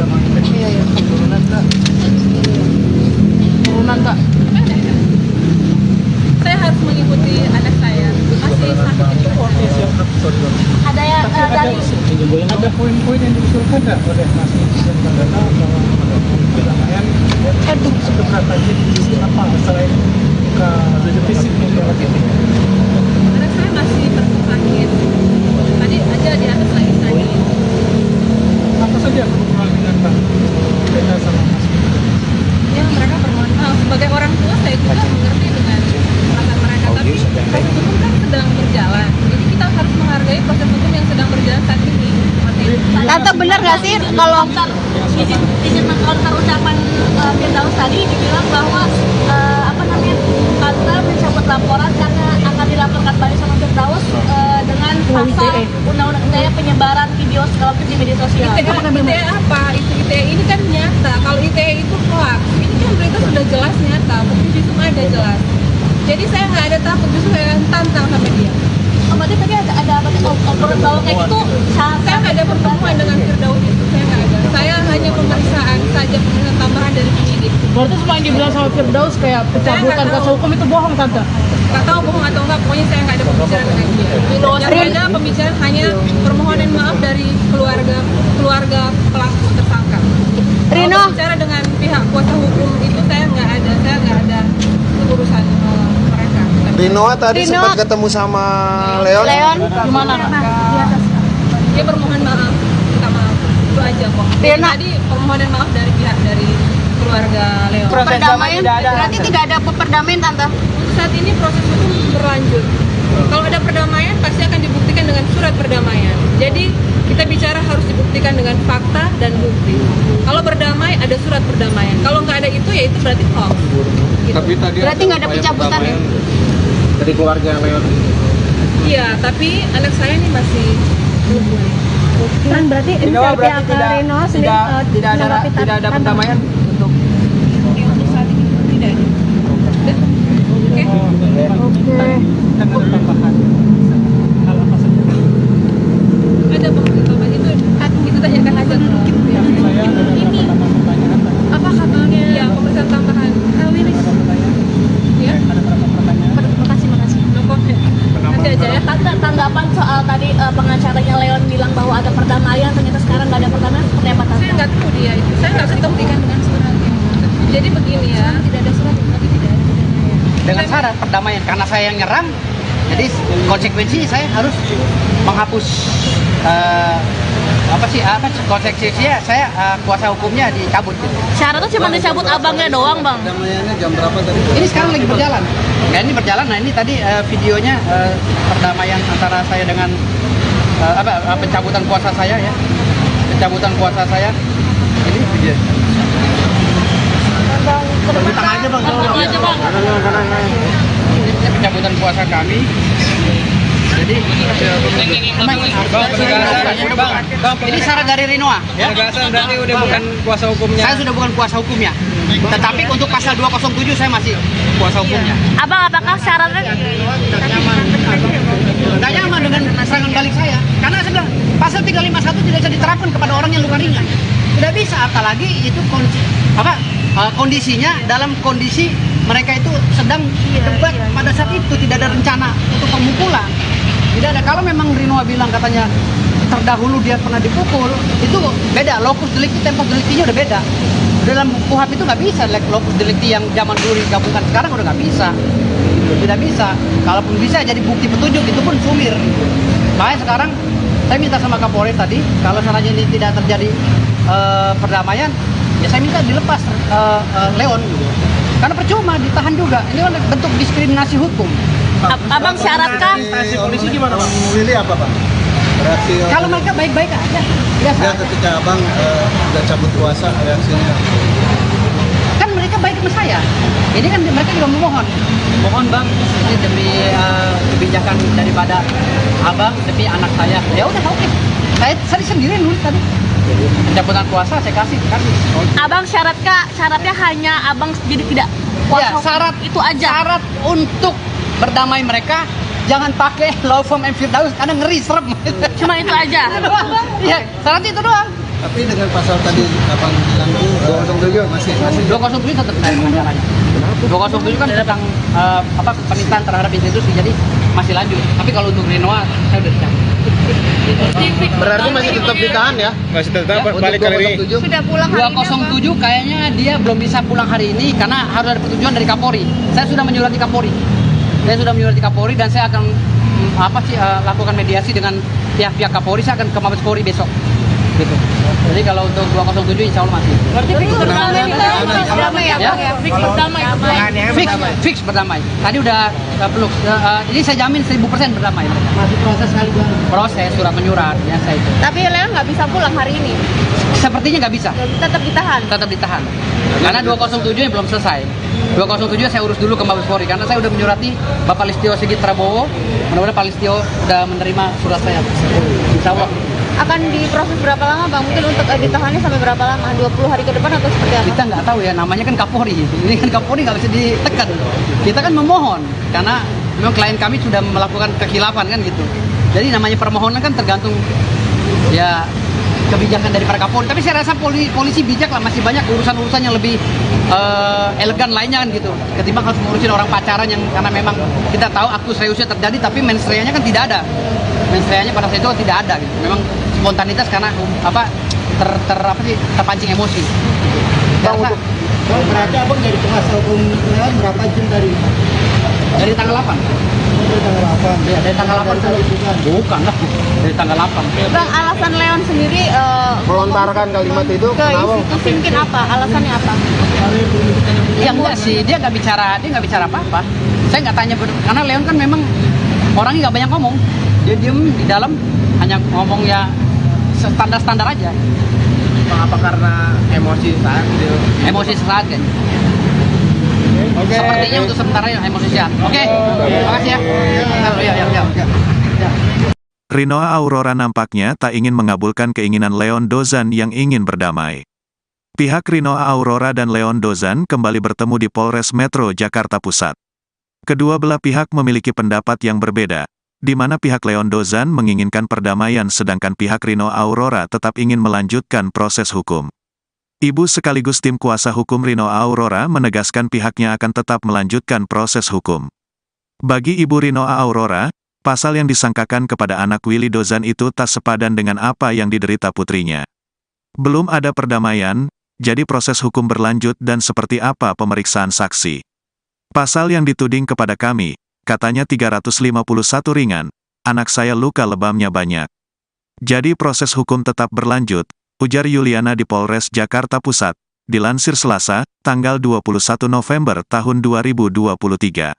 Turunan Kak. Saya harus mengikuti anak saya. Masih sakit itu Ada ya dari ada poin-poin yang diusulkan nggak oleh Mas Presiden Bandana bahwa perdamaian seberapa jadi apa selain ke fisik yang dialami? anak saya masih sakit. Tadi aja di atas lagi sakit. Apa saja hubungan dengan Pak Beda sama Mas? Tante benar nggak sih kalau izin mengcounter ucapan Firdaus tadi dibilang bahwa Tante mencabut laporan karena akan dilaporkan balik sama Firdaus dengan pasal undang-undang ITE penyebaran video segala macam di media sosial. ITE apa? ITE ini kan nyata. Kalau ITE itu hoax, ini kan berita sudah jelas nyata, bukti visum ada jelas. Jadi saya nggak ada takut, justru saya tantang sama dia. Berarti tadi ada obrolan bahwa kayak gitu. Saya nggak ada pertemuan dengan Firdaus itu, saya nggak ada. Saya hanya pemeriksaan saja, pemeriksaan tambahan dari penyidik. Berarti semua yang dibilang sama Firdaus kayak pencabutan kuasa hukum itu bohong, Tante? Nggak tahu bohong atau enggak, pokoknya saya nggak ada pembicaraan dengan dia. Yang ada pembicaraan hanya permohonan maaf dari keluarga pelaku tersangka. Rino. Kalau bicara dengan pihak kuasa hukum itu saya nggak ada urusan mereka. Rinoa tadi Rino. sempat ketemu sama Leon. Gimana? Dia bermohon maaf, minta maaf, itu aja kok. Rino. Tadi permohonan maaf dari pihak dari keluarga Leo. Perdamaian berarti tidak ada perdamaian, Tante. Saat ini proses hukum berlanjut. Kalau ada perdamaian pasti akan dibuktikan dengan surat perdamaian. Jadi kita bicara harus dibuktikan dengan fakta dan bukti. Kalau berdamai ada surat perdamaian. Kalau nggak ada itu ya itu berarti hoax. Gitu. Tapi tadi Berarti nggak ada pencabutan ya? dari keluarga Leon. Iya, tapi anak saya ini masih belum boleh. Kan berarti pihak Rino sendiri tidak ada perdamaian untuk Untuk saat ini tidak ada. Udah? Oke. Kan ada tambahan hal apa saja. Ada pemberitahuan itu tanyakan aja ke pihak. Saya ada beberapa pertanyaan. Apa kabarnya? Iya, pemeriksaan tambahan. Wiris. Ya. Ada beberapa pertanyaan. Makasih. No comment. Nanti aja ya. Tante, tanggapan soal tadi pengacaranya Leon bilang bahwa ada perdamaian, ternyata sekarang nggak ada perdamaian, seperti apa Tante? Saya nggak tahu dia itu. Saya nggak ketemu dengan surat. Jadi begini ya, tidak ada surat berarti tidak ada perdamaian. dengan syarat perdamaian karena saya yang nyerang. Jadi konsekuensi saya harus menghapus konsekuensinya saya kuasa hukumnya dicabut. Syaratnya cuma dicabut abangnya doang, Bang. Perdamaiannya jam berapa tadi? Ini sekarang lagi berjalan. Ya ini berjalan. Nah ini tadi videonya perdamaian antara saya dengan pencabutan kuasa saya ya. Pencabutan kuasa saya. Ini video. Tengah aja bang. Ini pencabutan kuasa kami. Jadi ini syarat dari Rinoa. Ya? Berarti udah bukan kuasa hukumnya. Saya sudah bukan kuasa hukumnya. Tetapi untuk pasal 207 saya masih kuasa hukumnya. Abang, apakah syaratnya Nggak nyaman dengan serangan balik saya. Karena saya bilang pasal 351 tidak bisa diterapkan kepada orang yang luka ringan. Tidak bisa, apalagi itu kondisinya dalam kondisi mereka itu sedang debat pada saat itu, tidak ada rencana untuk pemukulan. Tidak ada. Kalau memang Rinoa bilang katanya terdahulu dia pernah dipukul, itu beda. Lokus delikti, tempus deliktinya udah beda. Dalam KUHP itu nggak bisa lokus delikti yang zaman dulu digabungkan, sekarang udah nggak bisa. Tidak bisa. Kalaupun bisa jadi bukti petunjuk itu pun sumir. Makanya sekarang saya minta sama Kapolri tadi, kalau seandainya ini tidak terjadi perdamaian, ya saya minta dilepas Leon. Karena percuma ditahan juga. Ini kan bentuk diskriminasi hukum. Abang syaratkan Polisi gimana bang? Lili apa bang? Reaksi Kalau mereka baik-baik aja. Biasa. ya ketika abang udah cabut kuasa reaksinya. Kan mereka baik sama saya. Ini kan mereka juga memohon. Mohon bang, ini demi kebijakan daripada abang, demi anak saya. Ya udah oke. Saya sendiri nulis tadi. Pencabutan kuasa saya kasih. Abang syaratnya hanya abang jadi tidak Ya, kuasa syarat itu aja. Syarat untuk berdamai mereka jangan pakai law firm and Firdaus karena ngeri serem. Cuma itu aja. Iya, syarat itu doang. Tapi dengan pasal tadi abang bilang itu masih 207 tetap naik pengacaranya. 207 kan tentang penistaan terhadap institusi, jadi masih lanjut. Tapi kalau untuk Rinoa saya udah dicabut. berarti masih tetap ditahan ya? Masih tetap balik kali ini. Sudah pulang hari ini. 207 kayaknya dia belum bisa pulang hari ini karena harus ada persetujuan dari Kapolri. Saya sudah menyurati Kapolri dan saya akan lakukan mediasi dengan pihak-pihak Kapolri. Saya akan ke Mabes Polri besok gitu. Jadi kalau untuk 207 insya Allah masih. Berarti fix berdamai nih, berdamai ya, Ya? Bang ya? Fix berdamai. Fix berdamai. Tadi udah peluk. Jadi saya jamin 1000% berdamai. Masih proses kali Bang. Proses surat menyurat biasa itu. Tapi Leon nggak bisa pulang hari ini. Sepertinya nggak bisa. Tetap ditahan. Tetap ditahan. Karena 207 belum selesai. 207 saya urus dulu ke Mabes Polri karena saya udah menyurati Bapak Listio Sigit Prabowo. Mudah-mudahan Pak Listio udah menerima surat saya. Insya Allah. Akan diproses berapa lama Bang? Mungkin untuk ditahannya sampai berapa lama? 20 hari ke depan atau seperti apa? Kita nggak tahu ya, namanya kan Kapolri. Ini kan Kapolri nggak bisa ditekan. Kita kan memohon karena memang klien kami sudah melakukan kekhilafan kan gitu. Jadi namanya permohonan kan tergantung ya kebijakan dari para Kapolri. Tapi saya rasa polisi bijak lah, masih banyak urusan-urusan yang lebih elegan lainnya kan gitu. Ketimbang harus ngurusin orang pacaran yang karena memang kita tahu aktus reusnya terjadi tapi mens reanya kan tidak ada. Mens reanya pada saat itu tidak ada gitu. Memang spontanitas karena apa terpancing emosi. Bang, berarti Abang jadi kuasa hukum Leon berapa jam Dari tanggal 8. Dari tanggal 8. Ya, dari tanggal 8 bukan lah. Dari tanggal 8. Bang, alasan Leon sendiri Melontarkan kalimat itu ke kenapa? institusi mungkin apa? Alasannya apa? Ya enggak sih, dia nggak bicara apa-apa. Saya nggak tanya karena Leon kan memang orangnya nggak banyak ngomong. Dia diem di dalam hanya ngomong ya standar aja. Apa karena emosi saat itu? Emosi sesaat kan. Sepertinya untuk sementara ya emosi sesaat. Oke. Makasih ya. Ya. Rinoa Aurora nampaknya tak ingin mengabulkan keinginan Leon Dozan yang ingin berdamai. Pihak Rinoa Aurora dan Leon Dozan kembali bertemu di Polres Metro Jakarta Pusat. Kedua belah pihak memiliki pendapat yang berbeda, di mana pihak Leon Dozan menginginkan perdamaian sedangkan pihak Rinoa Aurora tetap ingin melanjutkan proses hukum. Ibu sekaligus tim kuasa hukum Rinoa Aurora menegaskan pihaknya akan tetap melanjutkan proses hukum. Bagi Ibu Rinoa Aurora, pasal yang disangkakan kepada anak Willy Dozan itu tak sepadan dengan apa yang diderita putrinya. Belum ada perdamaian, jadi proses hukum berlanjut dan seperti apa pemeriksaan saksi. Pasal yang dituding kepada kami, katanya 351 ringan, anak saya luka lebamnya banyak. Jadi proses hukum tetap berlanjut, ujar Yuliana di Polres Jakarta Pusat, dilansir Selasa, tanggal 21 November tahun 2023.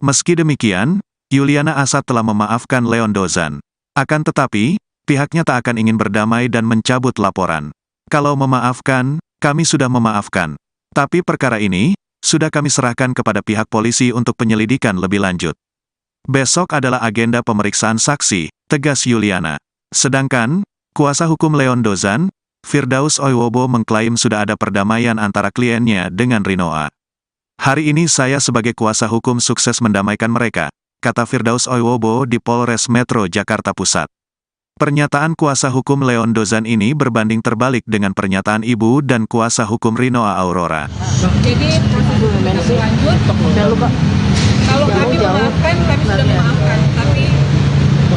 Meski demikian, Yuliana Asad telah memaafkan Leon Dozan. Akan tetapi, pihaknya tak akan ingin berdamai dan mencabut laporan. Kalau memaafkan, kami sudah memaafkan. Tapi perkara ini, sudah kami serahkan kepada pihak polisi untuk penyelidikan lebih lanjut. Besok adalah agenda pemeriksaan saksi, tegas Yuliana. Sedangkan, kuasa hukum Leon Dozan, Firdaus Oiwobo mengklaim sudah ada perdamaian antara kliennya dengan Rinoa. Hari ini saya sebagai kuasa hukum sukses mendamaikan mereka, kata Firdaus Oiwobo di Polres Metro Jakarta Pusat. Pernyataan kuasa hukum Leon Dozan ini berbanding terbalik dengan pernyataan ibu dan kuasa hukum Rinoa Aurora. Jadi proses hukum tetap berlanjut. Kalau kami memaafkan, kami sudah memaafkan. Tapi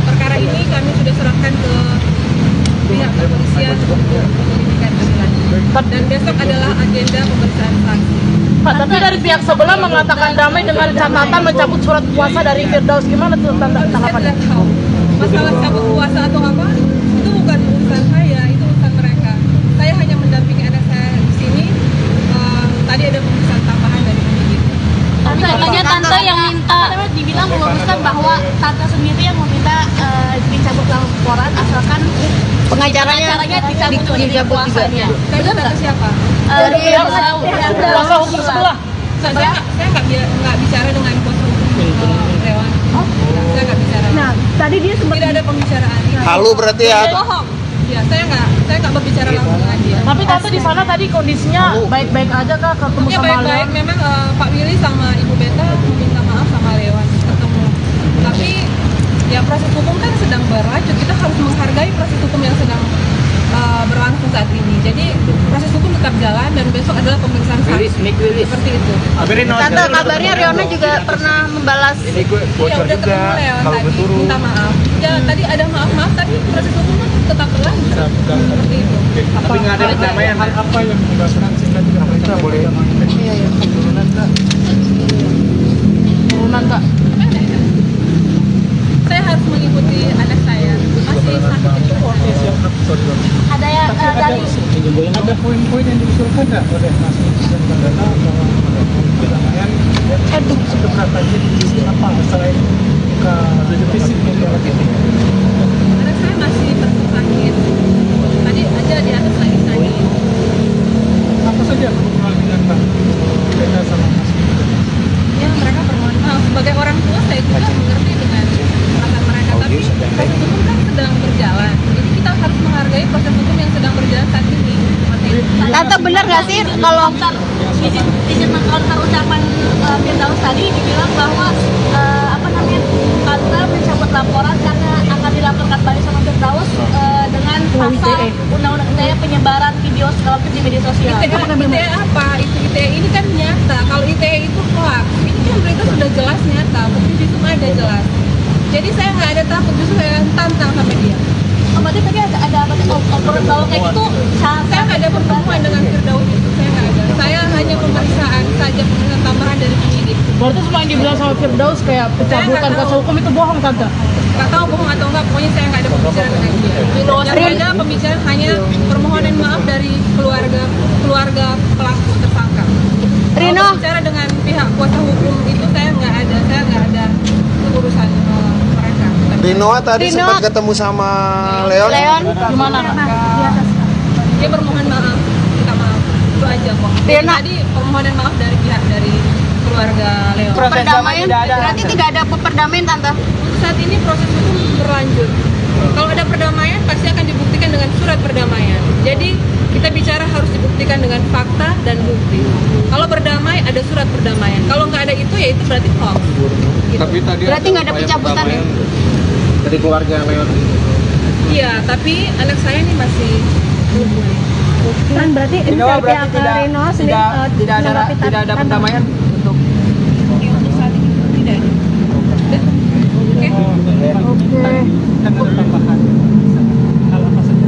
perkara ini kami sudah serahkan ke pihak kepolisian untuk penyelidikan lebih lanjut. Dan besok adalah agenda pemeriksaan saksi. Pak, tapi dari pihak sebelah mengatakan damai dengan catatan mencabut surat kuasa dari Firdaus. Gimana tuh Saya tanggapannya? tidak tahu. Masalah cabut kuasa atau apa, itu bukan urusan saya, itu urusan mereka. Saya hanya mendampingi anak saya di sini. Tadi ada pemeriksaan tambahan dari penyidik. Katanya tante yang minta, dibilang meluruskan bahwa tante sendiri yang meminta dicabut laporan asalkan pengacaranya dicabut dari kuasanya. Saya tante siapa? Dari pihak kuasa hukum sebelah. Saya nggak bicara dengan kuasa hukum Leon. Saya nggak bicara. Nah, tadi dia sempat Tidak ada pembicaraan. Halu berarti ya. Bohong. Ya, saya nggak berbicara langsung dengan dia. Tapi tante di sana tadi kondisinya baik-baik aja kak, ketemu Ya sama baik-baik, Leon. memang Pak Willy sama Ibu Beta meminta maaf sama Leon ketemu. Tapi ya proses hukum kan sedang berlanjut, kita harus menghargai proses hukum yang sedang berlangsung saat ini. Jadi proses hukum tetap jalan dan besok adalah pemeriksaan saksi. Seperti itu. Tante, kabarnya Riona juga pernah membalas. Ya udah ketemu Leon tadi, minta maaf. Ya tadi ada maaf-maaf, tapi proses hukum tetap berlanjut. Seperti itu. Tapi nggak ada perdamaian. Apa yang menyebabkan kita tidak mereka boleh Turunan kak. Saya harus mengikuti anak saya. Masih sakit itu kok. ada yang Ada poin-poin yang diusulkan nggak oleh Mas Netizen Perdana bahwa perdamaian sebenarnya apa selain ke defisit yang dialami? Karena saya masih sakit. Tadi aja di atas lagi tadi. Apa saja pertemuan dengan Pak Beda sama Mas Netizen? Ya mereka permohonan maaf. Sebagai orang tua saya juga mengerti dengan perasaan mereka. Tapi proses hukum kan sedang berjalan. Jadi kita harus menghargai proses hukum yang sedang berjalan saat ini. Tante benar nggak sih kalau izin mengcounter ucapan Firdaus tadi dibilang bahwa tante mencabut laporan karena akan dilaporkan balik sama Firdaus dengan pasal undang-undang ITE penyebaran video segala macam di media sosial. ITE apa? ITE ini kan nyata. Kalau ITE itu hoax, ini kan berita sudah jelas nyata. Bukti itu ada jelas. Jadi saya nggak ada takut, justru saya tantang sama dia. Berarti tadi ada obrolan bahwa kayak gitu. Saya nggak ada pertemuan dengan Firdaus itu, saya nggak ada. Saya hanya pemeriksaan saja, pemeriksaan tambahan dari penyidik. Berarti semua yang dibilang sama Firdaus kayak pencabutan kuasa hukum itu bohong tante. Nggak tahu bohong atau enggak, pokoknya saya nggak ada pembicaraan dengan dia. Yang ada pembicaraan hanya permohonan maaf dari keluarga pelaku tersangka. Rino. Kalau bicara dengan pihak kuasa hukum itu saya nggak ada urusan mereka. Rinoa tadi Rino. sempat ketemu sama Leon. Gimana? Dia bermohon maaf, minta maaf, itu aja kok. Jadi tadi permohonan maaf dari pihak dari keluarga Leo. Perdamaian berarti tidak ada perdamaian tante. Untuk saat ini proses hukum berlanjut. Kalau ada perdamaian pasti akan dibuktikan dengan surat perdamaian. Jadi kita bicara harus dibuktikan dengan fakta dan bukti. Kalau berdamai ada surat perdamaian. Kalau nggak ada itu ya itu berarti hoax. Gitu. Tapi tadi Berarti nggak ada pencabutan ya? dari keluarga Leon. Iya, tapi anak saya ini masih Kan berarti Rino tidak ada perdamaian untuk untuk saat ini tidak ada. Oke. dan ada tambahan. Hal apa saja?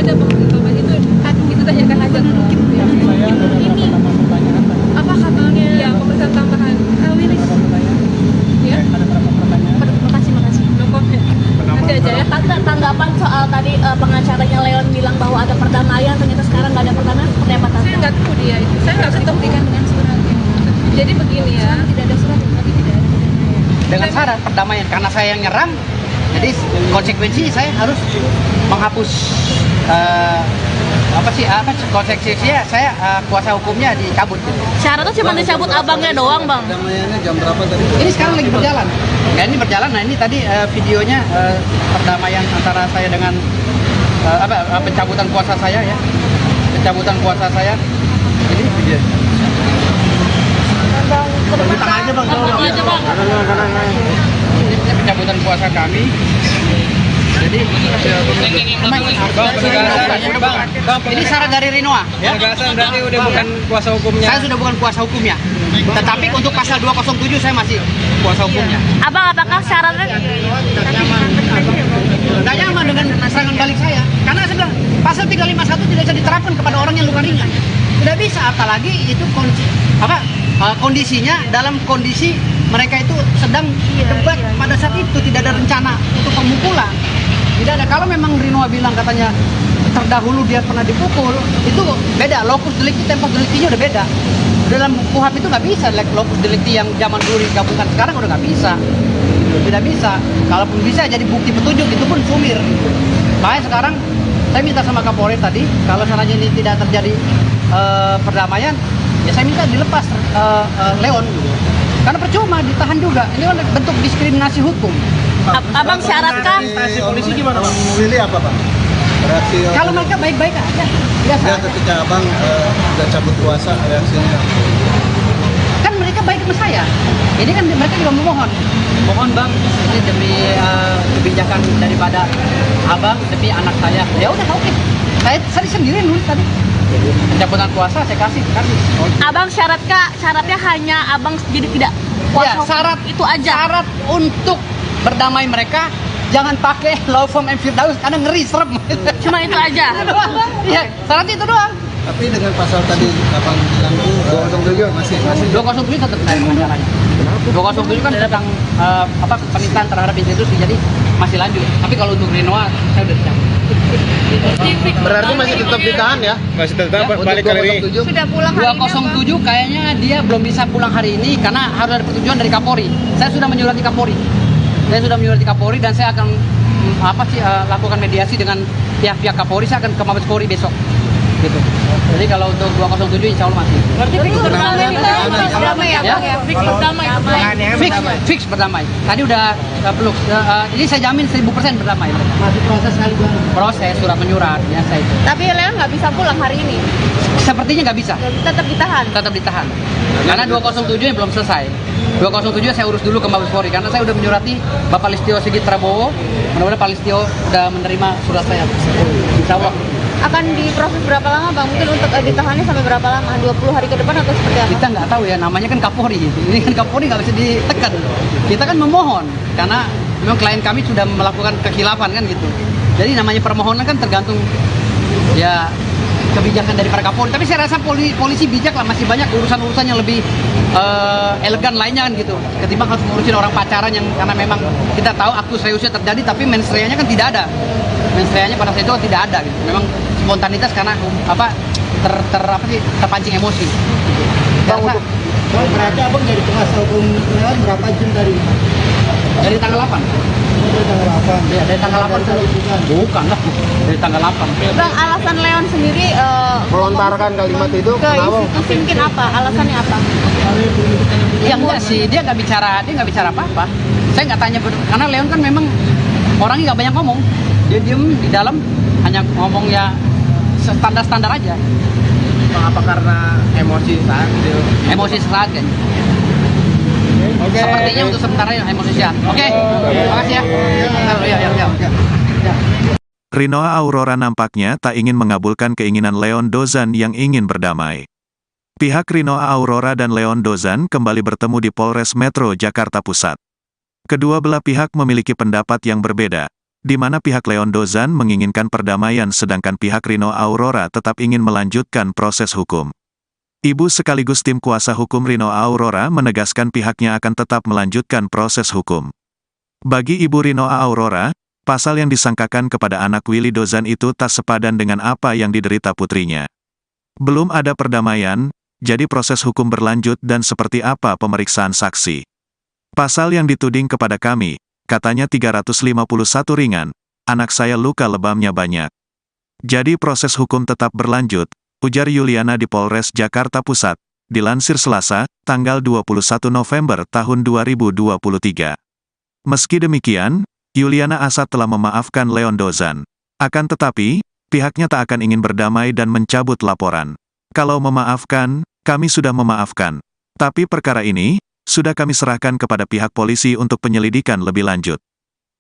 Ada bukti tambahan itu tanyakan aja ke pihak. Saya ada beberapa pertanyaan. Apa kabarnya? Ya, pemeriksaan tambahan. Wilis. Ya. Ada beberapa pertanyaan. Makasih. Nanti aja ya. Tante, tanggapan soal tadi pengacaranya Leon bilang bahwa ada perdamaian, ternyata sekarang nggak ada perdamaian, seperti apa tante? Saya nggak tahu dia itu. Saya nggak ketemu dengan suratnya. Jadi begini ya, tidak ada surat, tapi tidak ada perdamaian. Dengan syarat perdamaian karena saya yang nyerang, jadi konsekuensi saya harus menghapus konsekuensinya saya kuasa hukumnya dicabut gitu. Syaratnya cuma dicabut abangnya doang, Bang. Perdamaiannya jam berapa tadi? Ini sekarang lagi berjalan. Ya ini berjalan. Nah ini tadi videonya perdamaian antara saya dengan pencabutan kuasa saya ya. Pencabutan kuasa saya. Ini video. Tengah aja bang. Ini pencabutan kuasa kami. Jadi ini syarat dari Rinoa ya. Berarti udah bukan kuasa hukumnya. Saya sudah bukan kuasa hukumnya. Tetapi untuk pasal 207 saya masih kuasa hukumnya. Abang, apakah syaratnya? Nggak nyaman dengan serangan balik saya. Karena saya bilang pasal 351 tidak bisa diterapkan kepada orang yang luka ringan. Tidak bisa, apalagi itu kondisinya dalam kondisi mereka itu sedang debat pada saat itu, tidak ada rencana untuk pemukulan. Tidak ada. Kalau memang Rinoa bilang katanya terdahulu dia pernah dipukul, itu beda. Lokus delikti, tempus deliktinya udah beda. Dalam KUHP itu nggak bisa lokus delikti yang zaman dulu digabungkan, sekarang udah nggak bisa. Tidak bisa. Kalaupun bisa jadi bukti petunjuk itu pun sumir. Makanya sekarang saya minta sama Kapolri tadi, kalau seandainya ini tidak terjadi perdamaian, ya saya minta dilepas Leon. Karena percuma ditahan juga. Ini kan bentuk diskriminasi hukum. Abang syaratkan Polisi gimana bang? Memilih apa bang? Reaksi Kalau mereka baik-baik aja. Biasa. ya ketika abang udah cabut kuasa reaksinya. Kan mereka baik sama saya. Ini kan mereka juga memohon. Mohon bang, ini demi kebijakan daripada abang, demi anak saya. Ya udah oke. Saya sendiri nulis tadi. Pencabutan kuasa saya kasih. Abang syaratnya hanya abang jadi tidak kuasa Ya, hukum. syarat Itu aja. Syarat untuk berdamai mereka jangan pakai law firm M. Firdaus karena ngeri serem. Cuma itu aja. Iya, syarat itu doang. Tapi dengan pasal tadi abang bilang itu masih 207 tetap saya pengacaranya. 207 kan tentang penistaan terhadap institusi, jadi masih lanjut. Tapi kalau untuk Rinoa saya udah dicabut. Berarti masih tetap ditahan ya? Masih tetap balik kali ini. Sudah pulang hari ini 207 kayaknya dia belum bisa pulang hari ini karena harus ada persetujuan dari Kapolri. Saya sudah menyurati Kapolri. Dan saya akan lakukan mediasi dengan pihak Kapolri. Saya akan ke Mabes Polri besok. Gitu. Jadi kalau untuk 207 insya Allah masih. Berarti fix berdamai ya, Ya? Bang ya? Fix berdamai. Fix berdamai. Tadi udah peluk. Ini saya jamin 1000% berdamai. Masih proses kali Bang. Proses surat menyurat biasa itu. Tapi Leon nggak bisa pulang hari ini. Sepertinya nggak bisa. Tetap ditahan. Tetap ditahan. Karena 207 yang belum selesai. 207 saya urus dulu ke Mabes Polri karena saya udah menyurati Bapak Listio Sigit Prabowo. Mudah-mudahan Pak Listio udah menerima surat saya. Insya Allah. Akan diproses berapa lama Bang? Mungkin untuk ditahannya sampai berapa lama? 20 hari ke depan atau seperti apa? Kita nggak tahu ya, namanya kan Kapolri. Ini kan Kapolri nggak bisa ditekan. Kita kan memohon karena memang klien kami sudah melakukan kekhilafan kan gitu. Jadi namanya permohonan kan tergantung ya kebijakan dari para Kapolri. Tapi saya rasa polisi bijak lah, masih banyak urusan-urusan yang lebih elegan lainnya kan gitu. Ketimbang harus ngurusin orang pacaran yang karena memang kita tahu aktus reusnya terjadi tapi mens reanya kan tidak ada. Mens reanya pada saat itu tidak ada gitu. Memang spontanitas karena terpancing emosi. Bang, berarti Abang jadi kuasa hukum Leon berapa jam Dari tanggal 8. dari tanggal 8? Ya, dari tanggal 8 bukan lah. Dari tanggal 8. Bang, alasan Leon sendiri Melontarkan kalimat itu ke kenapa? institusi mungkin apa? Alasannya apa? Ya enggak sih, dia nggak bicara apa-apa. Saya nggak tanya karena Leon kan memang orangnya nggak banyak ngomong. Dia diem di dalam hanya ngomong ya standar aja. Apa karena emosi saat itu? Emosi sesaat kan. Sepertinya untuk sementara ya emosi sesaat. Oke. Makasih ya. Ya. Rinoa Aurora nampaknya tak ingin mengabulkan keinginan Leon Dozan yang ingin berdamai. Pihak Rinoa Aurora dan Leon Dozan kembali bertemu di Polres Metro Jakarta Pusat. Kedua belah pihak memiliki pendapat yang berbeda, di mana pihak Leon Dozan menginginkan perdamaian sedangkan pihak Rinoa Aurora tetap ingin melanjutkan proses hukum. Ibu sekaligus tim kuasa hukum Rinoa Aurora menegaskan pihaknya akan tetap melanjutkan proses hukum. Bagi Ibu Rinoa Aurora, pasal yang disangkakan kepada anak Willy Dozan itu tak sepadan dengan apa yang diderita putrinya. Belum ada perdamaian, jadi proses hukum berlanjut dan seperti apa pemeriksaan saksi. Pasal yang dituding kepada kami, katanya 351 ringan, anak saya luka lebamnya banyak. Jadi proses hukum tetap berlanjut, ujar Yuliana di Polres Jakarta Pusat, dilansir Selasa, tanggal 21 November tahun 2023. Meski demikian, Yuliana Asad telah memaafkan Leon Dozan. Akan tetapi, pihaknya tak akan ingin berdamai dan mencabut laporan. Kalau memaafkan, kami sudah memaafkan. Tapi perkara ini, sudah kami serahkan kepada pihak polisi untuk penyelidikan lebih lanjut.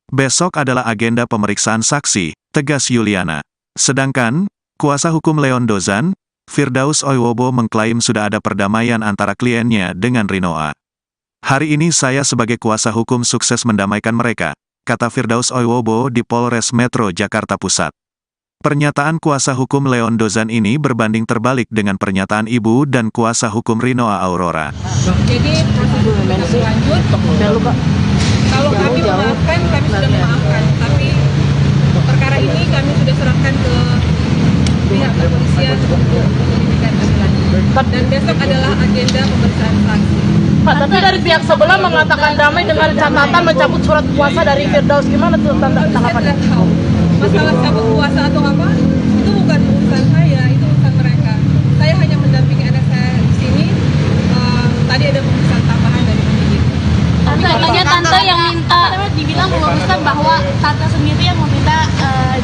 Besok adalah agenda pemeriksaan saksi, tegas Yuliana. Sedangkan, kuasa hukum Leon Dozan, Firdaus Oiwobo mengklaim sudah ada perdamaian antara kliennya dengan Rinoa. Hari ini saya sebagai kuasa hukum sukses mendamaikan mereka, kata Firdaus Oiwobo di Polres Metro Jakarta Pusat. Pernyataan kuasa hukum Leon Dozan ini berbanding terbalik dengan pernyataan ibu dan kuasa hukum Rinoa Aurora. Jadi prosedur masih lanjut. Kalau kami memaafkan, kami sudah memaafkan. Tapi perkara ini kami sudah serahkan ke pihak kepolisian untuk penyelidikan lebih lanjut. Dan besok adalah agenda pemeriksaan saksi. Pak, tapi dari pihak sebelah mengatakan damai dengan catatan mencabut surat kuasa dari Firdaus. Gimana tuh tanggapannya? Masalah cabut kuasa atau apa, itu bukan urusan saya, itu urusan mereka. Saya hanya mendampingi anak saya di sini. Tadi ada pemeriksaan tambahan dari penyidik. Tante yang minta dibilang meluruskan bahwa tante sendiri yang meminta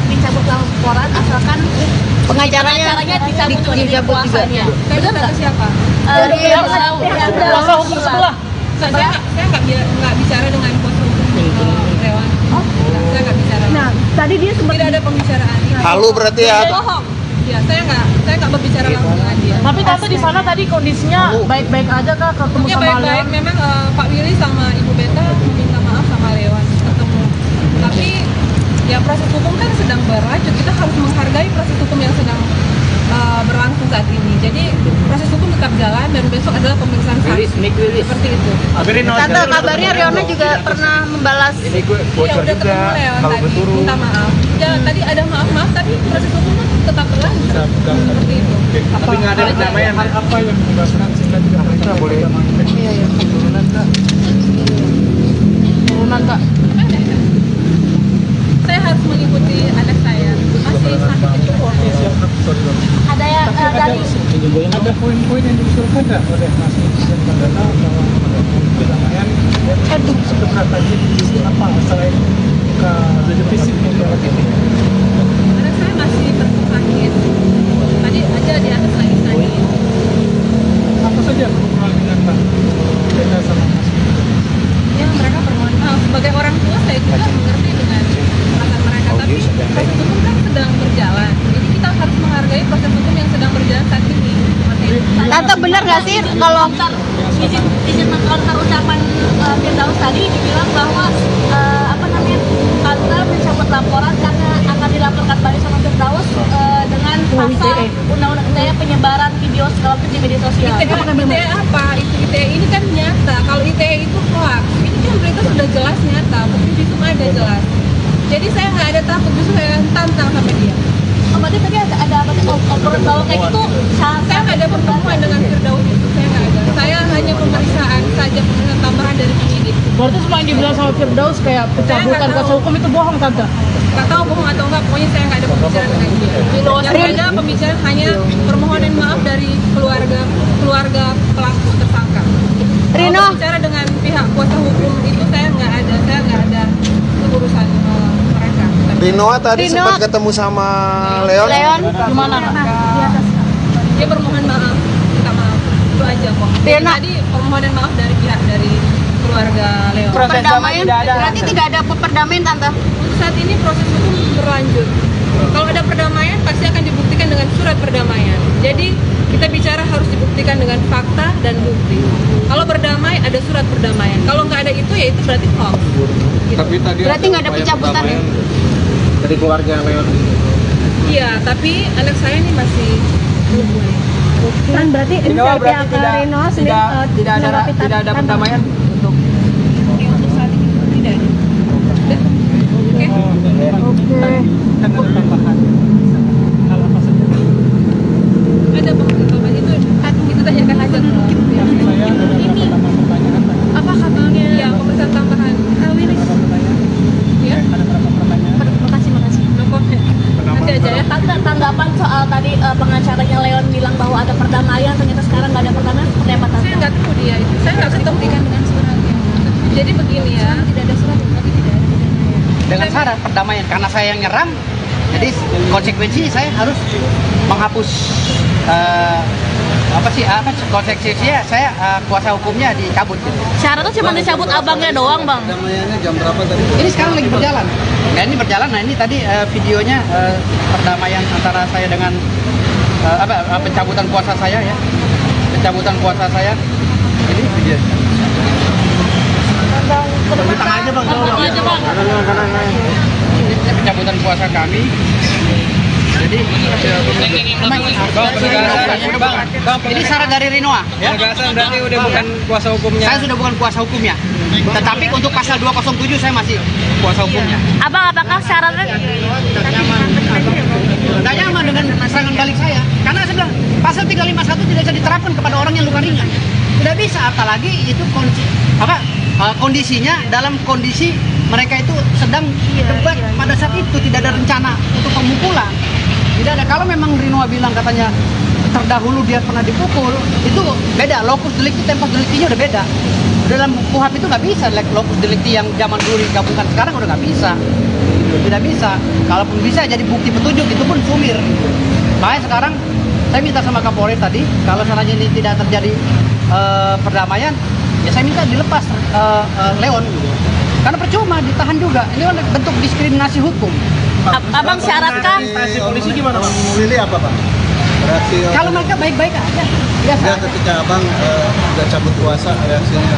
dicabut laporan asalkan Pengacaranya dicabut kuasanya. Saya tante siapa? Kuasa hukum sebelah. Saya nggak bicara dengan kuasa hukum Leon. Saya nggak bicara. Nah, tadi dia sempat Tidak ada pembicaraan. Halu berarti ya? Bohong. Ya, saya nggak berbicara langsung dengan dia. Tapi tante di sana tadi kondisinya baik-baik aja kah ketemu Ya sama baik-baik, Leon? memang Pak Willy sama Ibu Beta meminta maaf sama Leon ketemu. Tapi ya proses hukum kan sedang berlanjut, kita harus menghargai proses hukum yang sedang berlangsung saat ini. Jadi proses hukum tetap jalan dan besok adalah pemeriksaan saksi. Seperti itu. Tante, kabarnya Riona juga pernah membalas Ya udah ketemu Leon tadi, minta maaf. tadi ada maaf-maaf, tapi proses hukum tetap berlanjut. Seperti itu. Tapi nggak ada perdamaian. Apa yang menyebabkan sehingga tidak mereka boleh turunan Kak? Turunan Kak. Saya harus mengikuti anak saya, masih sakit itu. Ada ya dari Ada poin-poin yang diusulkan nggak oleh Mas Netizen Bandana bahwa perdamaian sebenarnya tadi apa selain fisik Anak saya masih sakit. Tadi aja di atas lagi sakit. apa saja perbedaan Pak beda sama Mas Netizen? Ya mereka bermohon maaf. Sebagai orang tua saya juga mengerti dengan perasaan mereka, tapi proses hukum kan sedang berjalan. Jadi kita harus menghargai proses hukum yang sedang berjalan saat ini. Seperti itu. Tante benar nggak sih kalau izin mengkonter ucapan Firdaus tadi dibilang bahwa Tante mencabut laporan karena akan dilaporkan balik sama Firdaus dengan pasal undang-undang ITE penyebaran video segala macam di media sosial. ITE apa? ITE ini kan nyata. Kalau ITE itu hoax, ini kan berita sudah jelas nyata. Bukti visum ada jelas. Jadi saya nggak ada takut, justru saya tantang sama dia. Berarti tadi ada apa sih obrolan bahwa kayak gitu Saya nggak ada pertemuan dengan Firdaus itu, saya nggak ada. Saya hanya pemeriksaan saja, pemeriksaan tambahan dari penyidik. Berarti semua yang dibilang sama Firdaus kayak pencabutan kuasa hukum itu bohong Tante. Nggak tahu bohong atau enggak, pokoknya saya nggak ada pembicaraan dengan dia. Yang ada pembicaraan hanya permohonan maaf dari keluarga pelaku tersangka. Rino. Kalau bicara dengan pihak kuasa hukum itu saya nggak ada urusan mereka. Rinoa tadi sempat ketemu sama Leon. Gimana? Dia bermohon maaf, minta maaf, itu aja kok. Jadi tadi permohonan maaf dari pihak dari keluarga Leo. perdamaian berarti tidak ada perdamaian Tante. Untuk saat ini proses hukum berlanjut. Kalau ada perdamaian pasti akan dibuktikan dengan surat perdamaian. Jadi kita bicara harus dibuktikan dengan fakta dan bukti. Kalau berdamai ada surat perdamaian. Kalau nggak ada itu ya itu berarti hoax. Gitu. Tapi tadi Berarti nggak ada pencabutan ya? dari keluarga Leon. Iya, tapi anak saya ini masih belum boleh. Kan berarti Rino tidak ada perdamaian untuk Untuk saat ini tidak ada. Oke. Kan ada tambahan hal apa saja Ada pemberitahuan itu tanyakan aja ke pihak saya ada beberapa pertanyaan Pak. apa kabarnya? Ya, pemeriksaan tambahan. Wiris. Ya. Ada beberapa pertanyaan makasih. No comment. Nanti aja ya. Tanggapan soal tadi pengacaranya Leon bilang bahwa ada perdamaian, ternyata sekarang nggak ada perdamaian, seperti apa Tante? Saya nggak tahu dia itu. Saya nggak buktikan dengan suratnya. Jadi begini ya. Tidak ada surat, tapi tidak ada perdamaian. dengan syarat perdamaian karena saya yang nyerang. Jadi konsekuensi saya harus menghapus konsekuensinya saya kuasa hukumnya dicabut gitu. Syaratnya cuma dicabut abangnya doang, Bang. Perdamaiannya jam berapa tadi? Ini sekarang lagi berjalan. Ya ini berjalan. Nah ini tadi videonya perdamaian antara saya dengan pencabutan kuasa saya ya. Pencabutan kuasa saya. Ini video. Tengah aja Bang. Kanan. Ini pencabutan kuasa kami. Jadi ini syarat dari Rinoa ya. Penegasan berarti udah bukan kuasa hukumnya. Saya sudah bukan kuasa hukumnya. Tetapi untuk pasal 207 saya masih kuasa hukumnya. Abang, apakah syaratnya Tidak nyaman dengan serangan balik saya. Karena saya bilang pasal 351 tidak bisa diterapkan kepada orang yang luka ringan. Tidak bisa, apalagi itu kondisinya dalam kondisi mereka itu sedang debat pada saat itu, tidak ada rencana untuk pemukulan. Tidak ada. Kalau memang Rinoa bilang katanya terdahulu dia pernah dipukul, itu beda. Lokus delikti, tempus deliktinya udah beda. Dalam KUHP itu nggak bisa lokus delikti yang zaman dulu digabungkan, sekarang udah nggak bisa. Tidak bisa. Kalaupun bisa jadi bukti petunjuk itu pun sumir. Makanya sekarang saya minta sama Kapolres tadi, kalau seandainya ini tidak terjadi perdamaian, ya saya minta dilepas Leon. Karena percuma ditahan juga. Ini kan bentuk diskriminasi hukum. Abang syaratkan Instansi polisi gimana Bang? Memilih apa Bang? Reaksi Kalau mereka baik-baik aja, biasa. ya ketika Abang udah cabut kuasa reaksinya.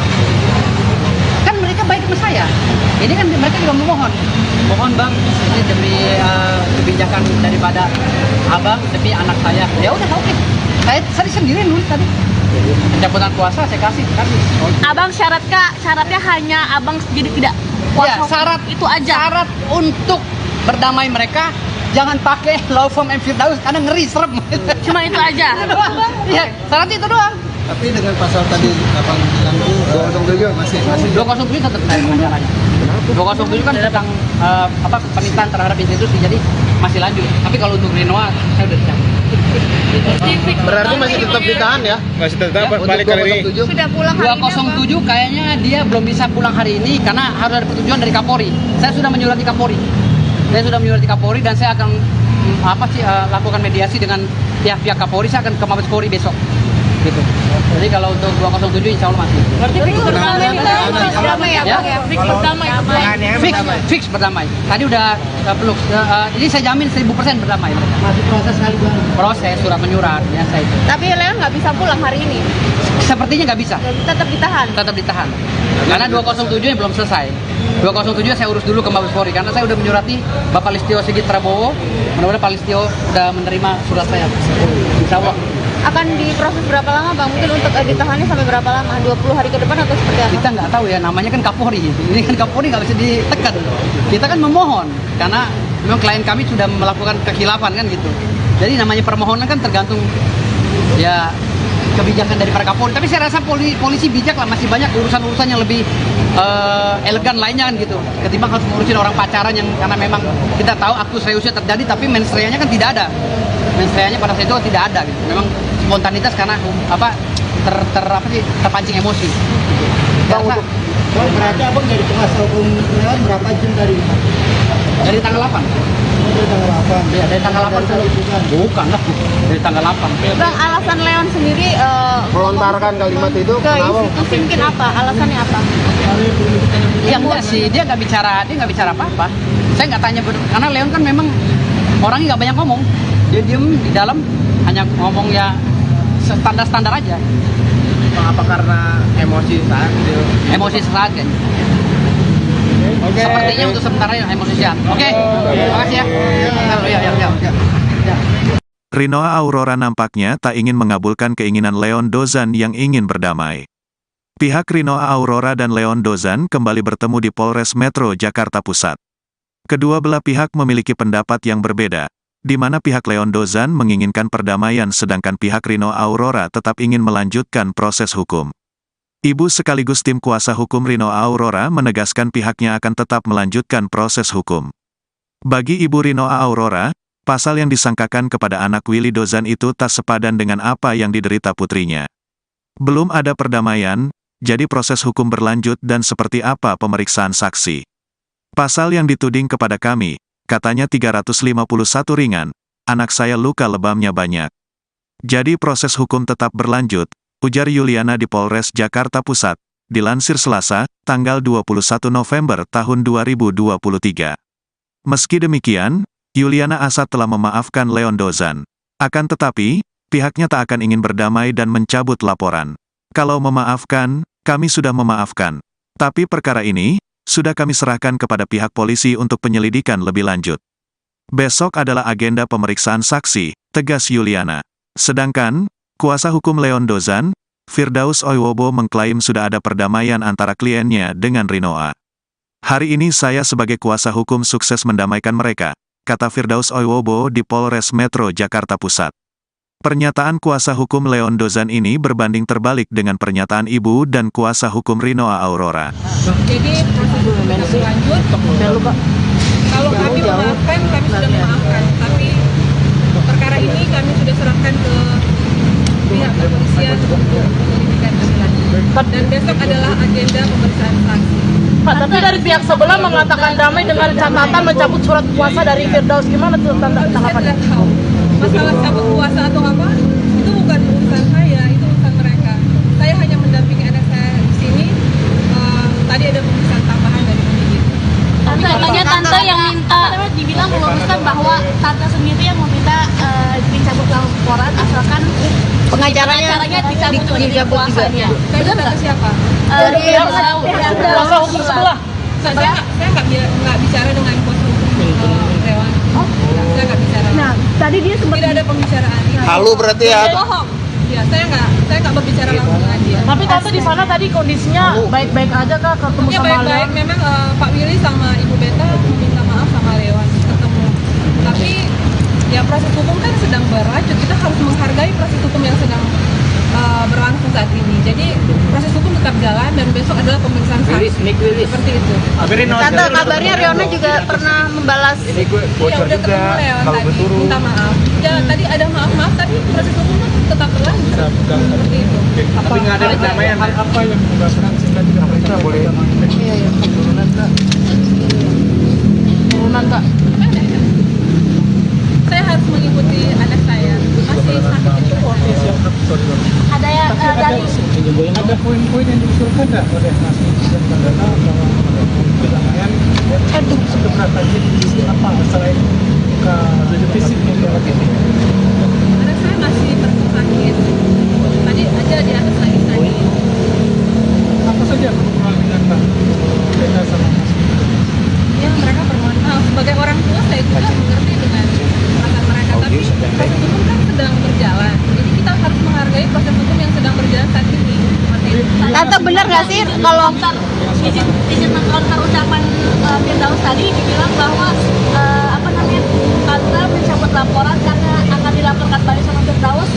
Kan mereka baik sama saya. Ini kan mereka juga memohon. Mohon Bang, ini demi kebijakan daripada Abang, demi anak saya. Ya udah oke. Saya sendiri nulis tadi. Pencabutan kuasa saya kasih. Abang syaratnya hanya abang jadi tidak kuasa Ya, syarat itu aja. Syarat untuk berdamai mereka jangan pakai law firm and Firdaus karena ngeri serem. Cuma itu aja. Iya, syaratnya itu doang. Tapi dengan pasal tadi 207 masih 207 tetap naik pengacaranya. 207 kan tentang penistaan terhadap institusi, jadi masih lanjut. Tapi kalau untuk Rinoa saya udah dicabut. berarti masih tetap ditahan ya? Masih tetap balik hari ini. Sudah pulang hari ini 207 kayaknya dia belum bisa pulang hari ini karena harus ada persetujuan dari Kapolri. Saya sudah menyurati Kapolri. Dan saya akan lakukan mediasi dengan pihak-pihak Kapolri. Saya akan ke Mabes Polri besok. Gitu. Jadi kalau untuk 207 insya Allah masih. Berarti berdamai ya, Bang ya? Fix berdamai. Fix berdamai. Tadi udah peluk. Jadi saya jamin 1000% berdamai. Masih proses kali Bang. Proses surat menyurat biasa itu. Tapi Leon nggak bisa pulang hari ini. Sepertinya nggak bisa. Tetap ditahan. Tetap ditahan. Karena 207 yang belum selesai. 207 saya urus dulu ke Mabes Polri karena saya udah menyurati Bapak Listio Sigit Prabowo. Mudah-mudahan Pak Listio udah menerima surat saya. Insya Allah. Akan diproses berapa lama Bang? Mungkin untuk ditahannya sampai berapa lama? 20 hari ke depan atau seperti apa? Kita nggak tahu ya, namanya kan Kapolri. Ini kan Kapolri nggak bisa ditekan. Kita kan memohon karena memang klien kami sudah melakukan kekhilafan kan gitu. Jadi namanya permohonan kan tergantung ya kebijakan dari para Kapolri. Tapi saya rasa polisi bijak lah, masih banyak urusan-urusan yang lebih elegan lainnya kan gitu. Ketimbang harus ngurusin orang pacaran yang karena memang kita tahu aktu seriusnya terjadi tapi mens reanya kan tidak ada. Mens reanya pada saat itu tidak ada gitu. Memang spontanitas karena terpancing emosi. Bang, untuk berarti Abang jadi kuasa hukum Leon berapa jam dari tanggal 8. Dari tanggal 8. Ya, dari tanggal 8 bukan lah. Dari tanggal 8. Bang, alasan Leon sendiri Melontarkan kalimat itu ke kenapa? institusi mungkin apa? Alasannya apa? Ya enggak sih, dia nggak bicara apa-apa. Saya nggak tanya karena Leon kan memang orangnya nggak banyak ngomong. Dia diem di dalam hanya ngomong ya standar-standar aja. Apa karena emosi saat itu? Emosi sesaat kan. Sepertinya untuk sementara emosi sehat. Oke. Terima kasih ya. Ya. Rinoa Aurora nampaknya tak ingin mengabulkan keinginan Leon Dozan yang ingin berdamai. Pihak Rinoa Aurora dan Leon Dozan kembali bertemu di Polres Metro Jakarta Pusat. Kedua belah pihak memiliki pendapat yang berbeda, di mana pihak Leon Dozan menginginkan perdamaian sedangkan pihak Rinoa Aurora tetap ingin melanjutkan proses hukum. Ibu sekaligus tim kuasa hukum Rinoa Aurora menegaskan pihaknya akan tetap melanjutkan proses hukum. Bagi Ibu Rinoa Aurora, pasal yang disangkakan kepada anak Willy Dozan itu tak sepadan dengan apa yang diderita putrinya. Belum ada perdamaian, jadi proses hukum berlanjut dan seperti apa pemeriksaan saksi. Pasal yang dituding kepada kami, katanya 351 ringan, anak saya luka lebamnya banyak. Jadi proses hukum tetap berlanjut, ujar Yuliana di Polres Jakarta Pusat, dilansir Selasa, tanggal 21 November tahun 2023. Meski demikian, Yuliana Asad telah memaafkan Leon Dozan. Akan tetapi, pihaknya tak akan ingin berdamai dan mencabut laporan. Kalau memaafkan, kami sudah memaafkan. Tapi perkara ini, sudah kami serahkan kepada pihak polisi untuk penyelidikan lebih lanjut. Besok adalah agenda pemeriksaan saksi, tegas Yuliana. Sedangkan, kuasa hukum Leon Dozan, Firdaus Oiwobo mengklaim sudah ada perdamaian antara kliennya dengan Rinoa. Hari ini saya sebagai kuasa hukum sukses mendamaikan mereka, kata Firdaus Oiwobo di Polres Metro Jakarta Pusat. Pernyataan kuasa hukum Leon Dozan ini berbanding terbalik dengan pernyataan ibu dan kuasa hukum Rinoa Aurora. Jadi prosedur masih lanjut. Kalau kami memaafkan, kami sudah memaafkan. Tapi perkara ini kami sudah serahkan ke pihak kepolisian untuk penyelidikan lebih lanjut. Dan besok adalah agenda pemeriksaan saksi. Pak, tapi dari pihak sebelah mengatakan damai dengan catatan mencabut surat kuasa dari Firdaus. Gimana tuh Saya tanggapannya? tidak tahu. Masalah cabut kuasa atau apa, itu bukan urusan saya, itu urusan mereka. Saya hanya mendampingi anak saya di sini. Tadi ada pemeriksaan tambahan dari penyidik. Tante yang minta dibilang meluruskan bahwa tante sendiri yang meminta dicabut laporan asalkan Pengacaranya dicabut kuasanya. Saya tante siapa? Kuasa hukum sebelah. Saya nggak bicara dengan kuasa hukum Leon. Saya nggak bicara. Nah, tadi dia sempat Tidak ada pembicaraan. Halu berarti ya? Bohong. Ya, saya nggak berbicara langsung dengan dia. Tapi tante di sana tadi kondisinya baik-baik aja kak ketemu Ya sama baik-baik. Leon? Memang Pak Willy sama Ibu Beta meminta maaf sama Leon. Tapi ya proses hukum kan sedang berlanjut, kita harus menghargai proses hukum yang sedang berlangsung saat ini. Jadi proses hukum tetap jalan dan besok adalah pemeriksaan saksi. Seperti itu. Tante, kabarnya Riona juga pernah membalas. Ya udah ketemu Leon tadi, minta maaf. Ya tadi ada maaf-maaf, tapi proses hukum tetap berlanjut. Seperti itu. Tapi nggak ada perdamaian. Apa yang menyebabkan sehingga tidak mereka boleh turunan Kak? Turunan Kak. Saya harus mengikuti anak saya, masih sakit itu. Ada ya dari Ada poin-poin yang diusulkan nggak oleh Mas Presiden Bandara bahwa perdamaian sebenarnya tadi apa selain ke defisit yang dialami? Anak saya masih sakit. Tadi aja di atas lagi sakit. Apa saja permohonan Pak mereka sama Mas Presiden? Ya mereka bermohon maaf. Sebagai orang tua saya juga mengerti dengan perasaan mereka. Tapi proses hukum kan sedang berjalan. Jadi kita harus menghargai proses hukum yang sedang berjalan saat ini. Seperti itu. Tante, benar nggak sih kalau izin mengcounter ucapan Firdaus tadi dibilang bahwa Tante mencabut laporan karena akan dilaporkan balik sama Firdaus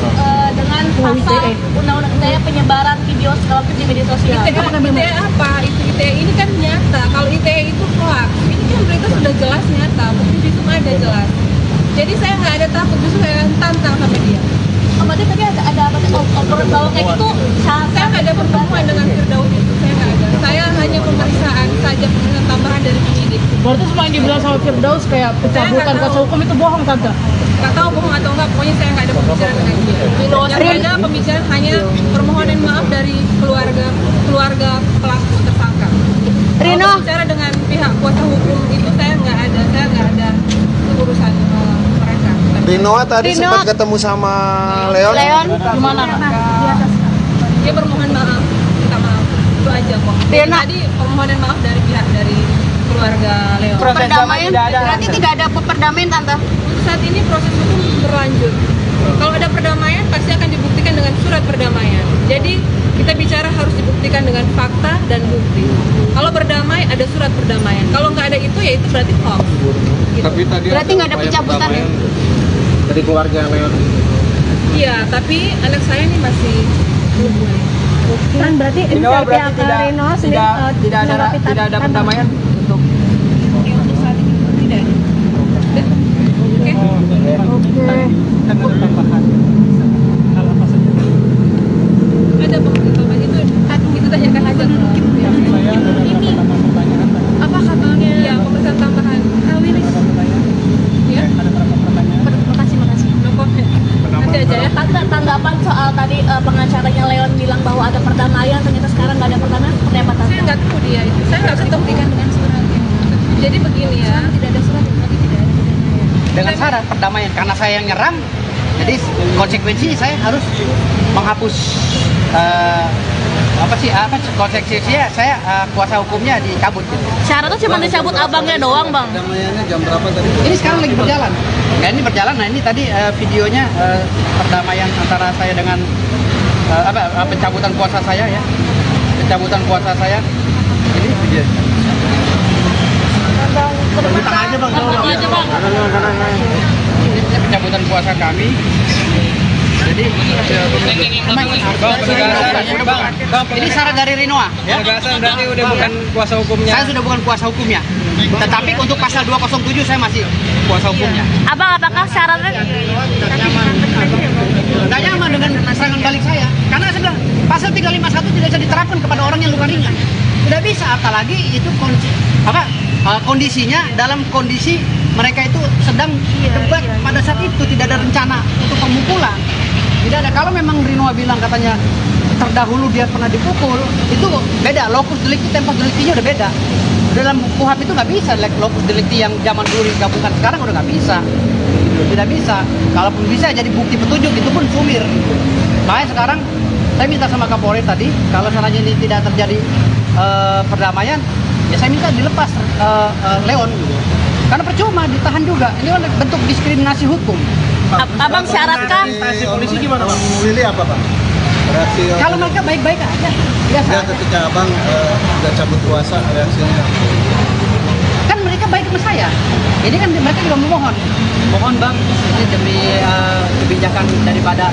dengan pasal undang-undang ITE penyebaran video segala macam di media sosial. ITE apa? ITE ini kan nyata. Kalau ITE itu hoax. Ini kan berita sudah jelas nyata. Bukti visum ada jelas. Jadi saya nggak ada takut, justru saya tantang sama dia. Berarti tadi ada apa sih obrolan bahwa kayak gitu Saya nggak ada pertemuan dengan Firdaus itu, saya nggak ada. Saya hanya pemeriksaan saja, pemeriksaan tambahan dari penyidik. Berarti semua yang dibilang sama Firdaus kayak pencabutan kuasa hukum itu bohong Tante. Nggak tahu bohong atau enggak, pokoknya saya nggak ada pembicaraan dengan dia. Yang ada pembicaraan hanya permohonan maaf dari keluarga pelaku tersangka. Rino. Kalau bicara dengan pihak kuasa hukum itu saya nggak ada urusan mereka. Rinoa tadi sempat ketemu sama Leon. Gimana Kak? Dia bermohon maaf, minta maaf, itu aja kok. Jadi tadi permohonan maaf dari pihak dari keluarga Leo. Perdamaian berarti tidak ada perdamaian Tante. Untuk saat ini proses hukum berlanjut. Kalau ada perdamaian pasti akan dibuktikan dengan surat perdamaian. Jadi kita bicara harus dibuktikan dengan fakta dan bukti. Kalau berdamai ada surat perdamaian. Kalau nggak ada itu ya itu berarti hoax. Gitu. Tapi tadi Berarti nggak ada pencabutan ya? dari keluarga Leon. Iya, tapi anak saya ini masih belum boleh. Kan berarti Rino tidak ada perdamaian untuk Untuk saat ini tidak ada. Oke. Kan ada tambahan. Hal apa saja? Ada pemberitahuan itu tanyakan aja ke pihak Saya ada tambahan pertanyaan. apa kabarnya? Ya, pemeriksaan tambahan. Wilis. Ya. Ada berapa pertanyaan? Makasih. No comment. Nanti aja ya. Tanggapan soal tadi pengacaranya Leon bilang bahwa ada perdamaian, ternyata sekarang nggak ada perdamaian, seperti apa Tante? Saya nggak tahu dia itu. Saya nggak ketemu dengan suratnya. Jadi begini ya. Tidak ada surat, berarti tidak ada perdamaian. dengan syarat perdamaian karena saya yang nyerang. Jadi konsekuensinya saya harus menghapus konsekuensinya saya kuasa hukumnya dicabut gitu. Syaratnya cuma dicabut abangnya doang, Bang. Perdamaiannya jam berapa tadi? Ini sekarang lagi berjalan. Ya ini berjalan. Nah ini tadi videonya perdamaian antara saya dengan pencabutan kuasa saya ya. Pencabutan kuasa saya. Ini video. Tengah aja Bang. Ini pencabutan kuasa kami. Jadi ini syarat dari Rinoa ya. Berarti udah bukan kuasa hukumnya. Saya sudah bukan kuasa hukumnya. Tetapi untuk pasal 207 saya masih kuasa hukumnya. Abang, apakah syaratnya Tidak nyaman dengan serangan balik saya. Karena saya bilang pasal 351 tidak bisa diterapkan kepada orang yang luka ringan. Tidak bisa, apalagi itu kondisinya dalam kondisi mereka itu sedang debat pada saat itu, tidak ada rencana untuk pemukulan. Tidak ada. Kalau memang Rinoa bilang katanya terdahulu dia pernah dipukul, itu beda. Lokus delikti, tempus deliktinya udah beda. Dalam KUHP itu nggak bisa lokus delikti yang zaman dulu digabungkan, sekarang udah nggak bisa. Tidak bisa. Kalaupun bisa jadi bukti petunjuk itu pun sumir. Makanya sekarang saya minta sama Kapolri tadi, kalau seandainya ini tidak terjadi perdamaian, ya saya minta dilepas Leon. Karena percuma ditahan juga. Ini kan bentuk diskriminasi hukum. Abang syaratkan Instansi polisi gimana Bang? Memilih apa Bang? Reaksi Kalau mereka baik-baik aja, biasa. ya ketika Abang udah cabut kuasa reaksinya. Kan mereka baik sama saya. Ini kan mereka juga memohon. mohon bang, ini demi kebijakan daripada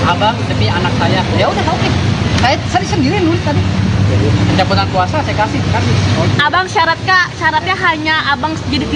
abang, demi anak saya. Ya udah oke. Saya sendiri nulis tadi. Pencabutan kuasa saya kasih. Abang syaratnya hanya abang jadi tidak